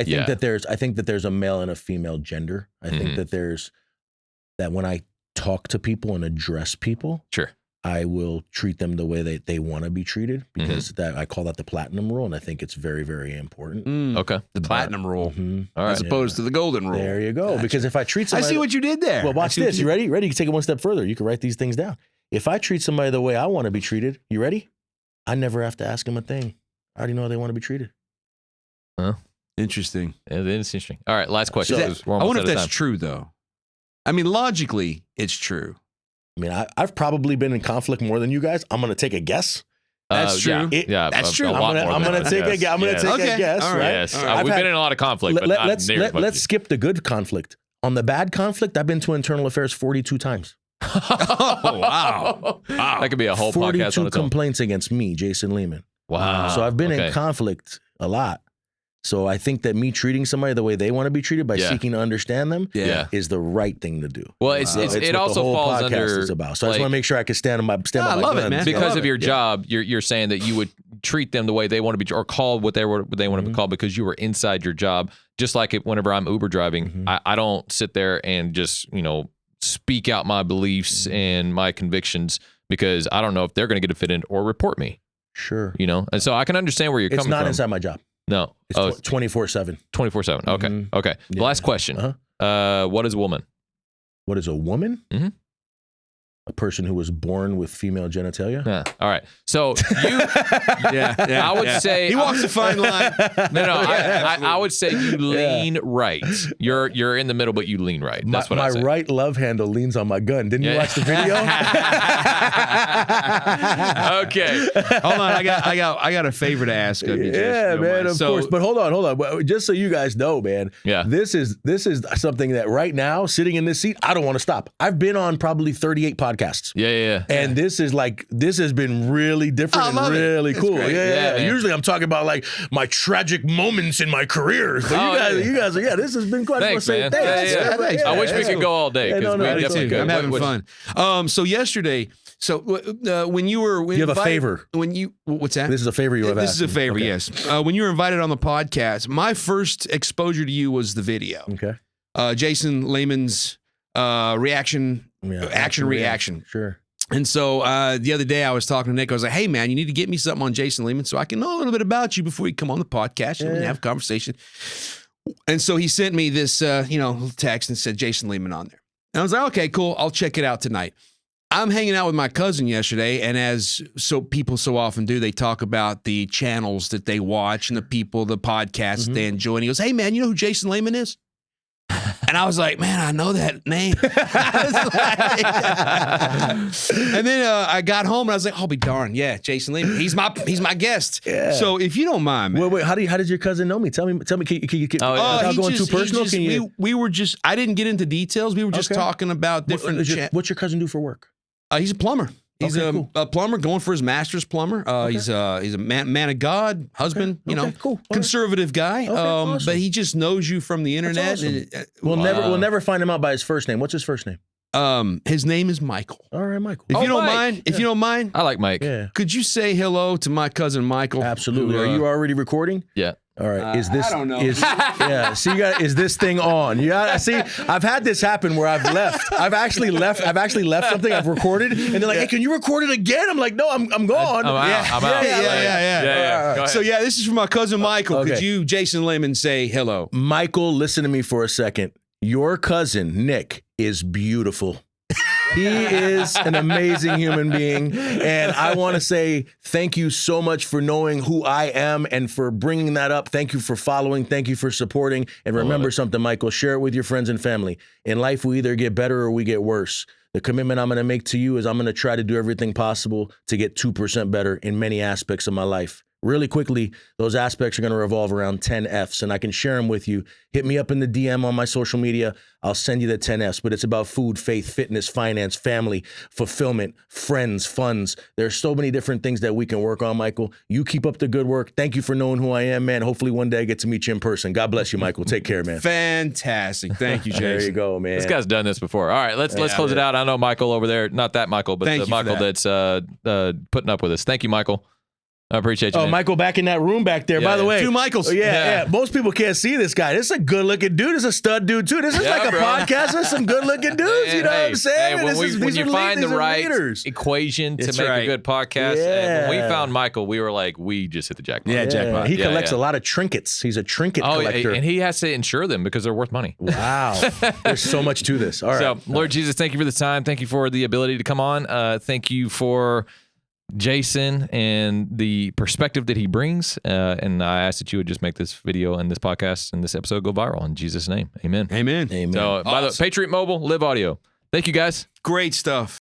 think that there's a male and a female gender. I think that when I talk to people and address people, sure, I will treat them the way they want to be treated, because that I call that the platinum rule, and I think it's very, very important. Okay. The platinum rule, all right, as opposed to the golden rule. There you go. Gotcha. Because if I treat somebody, I see what you did there. Well, watch this. You ready? You can take it one step further. You can write these things down. If I treat somebody the way I want to be treated, you ready? I never have to ask them a thing. I already know how they want to be treated. Huh? Interesting. It is interesting. All right, last question. I wonder if that's true, though. I mean, logically, it's true. I mean, I've probably been in conflict more than you guys. I'm going to take a guess. That's true. That's true. I'm going to take a guess. All right? Yes. We've been in a lot of conflict, but let's skip the good conflict. On the bad conflict, I've been to internal affairs 42 times. Oh, wow. That could be a whole podcast on its own. 42 complaints against me, Jason Lehman. Wow. So I've been in conflict a lot. So I think that me treating somebody the way they want to be treated by seeking to understand them is the right thing to do. Well, it also falls under. Is about. So I just want to make sure I can stand on my I love it, man. Because of your job, you're saying that you would treat them the way they want to be, or call what they want to be called, because you were inside your job. Just like whenever I'm Uber driving, I don't sit there and just speak out my beliefs and my convictions, because I don't know if they're going to get offended or report me. Sure. And so I can understand where you're coming from. It's not inside my job. No. It's 24/7. 24/7. Okay. Okay. The last question. What is a woman? What is a woman? Mm-hmm. A person who was born with female genitalia. Yeah. All right. So you, I would say he walks a fine line. No, I would say you lean right. You're in the middle, but you lean right. That's what I say. My right love handle leans on my gun. Didn't you watch the video? Okay. Hold on. I got a favor to ask of you. Yeah, man. Of course. But hold on. Just so you guys know, man. Yeah. This is something that right now, sitting in this seat, I don't want to stop. I've been on probably 38 podcasts. Yeah. And this has been really different and really cool. Yeah. Usually I'm talking about like my tragic moments in my career. But you guys, this has been quite thanks, man. Thanks. I wish we could go all day. No, we definitely could. I'm having fun. So yesterday, when you were, you have a favor. What's that? This is a favor you have asked. This is a favor, okay. yes. When you were invited on the podcast, my first exposure to you was the video. Okay. Jason Lehman's reaction. Sure. And so the other day I was talking to Nick. I was like, hey, man, you need to get me something on Jason Lehman so I can know a little bit about you before you come on the podcast and we can have a conversation. And so he sent me this, little text and said Jason Lehman on there. And I was like, okay, cool. I'll check it out tonight. I'm hanging out with my cousin yesterday, and as people so often do, they talk about the channels that they watch and the podcasts that they enjoy. And he goes, hey, man, you know who Jason Lehman is? And I was like, man, I know that name. And then I got home and I was like, I'll be darned. Yeah, Jason Lehman. He's my guest. Yeah. So if you don't mind, man. Wait, how did your cousin know me? Tell me. Can you without going too personal? We were just, I didn't get into details. We were just talking about different. What's your cousin do for work? He's a plumber. He's a plumber going for his master's plumber. He's a man of God, husband, conservative guy. Awesome. But he just knows you from the internet. Awesome. We'll never find him out by his first name. What's his first name? His name is Michael. All right, Michael. If you don't mind, I like Mike. Yeah. Could you say hello to my cousin Michael? Absolutely. Are you already recording? Yeah. All right. I don't know. Is this thing on? You gotta see. I've had this happen where I've left. I've actually left something I've recorded, and they're like, "Hey, can you record it again?" I'm like, "No, I'm gone." I'm out. Yeah. So this is for my cousin Michael. Okay. Could you, Jason Lehman, say hello? Michael, listen to me for a second. Your cousin Nick is beautiful. He is an amazing human being, and I want to say thank you so much for knowing who I am and for bringing that up. Thank you for following. Thank you for supporting. And remember something, Michael, share it with your friends and family. In life, we either get better or we get worse. The commitment I'm going to make to you is I'm going to try to do everything possible to get 2% better in many aspects of my life. really quickly, those aspects are going to revolve around 10 F's, and I can share them with you. Hit me up in the DM on my social media. I'll send you the 10 F's, but it's about food, faith, fitness, finance, family, fulfillment, friends, funds. There's so many different things that we can work on, Michael. You keep up the good work. Thank you for knowing who I am, man. Hopefully one day I get to meet you in person. God bless you, Michael. Take care, man. Fantastic. Thank you, Jason. There you go, man. This guy's done this before. All right, let's close it out. I know Michael over there, not that Michael, but the Michael that's putting up with us. Thank you, Michael. I appreciate you. Oh, man. Michael back in that room back there. By the way, 2 Michaels. Yeah. Most people can't see this guy. This is a good looking dude. This is a stud dude too. This is like a podcast. There's some good looking dudes. You know what I'm saying? Hey, when you find the right equation to make a good podcast, when we found Michael, we were like, we just hit the jackpot. Yeah, jackpot. He collects a lot of trinkets. He's a trinket collector. And he has to insure them because they're worth money. Wow. There's so much to this. All right. So, Lord Jesus, thank you for the time. Thank you for the ability to come on. Thank you for Jason and the perspective that he brings. And I ask that you would just make this video and this podcast and this episode go viral in Jesus' name. Amen. Amen. Amen. So, by the way, Patriot Mobile, Live Audio. Thank you, guys. Great stuff.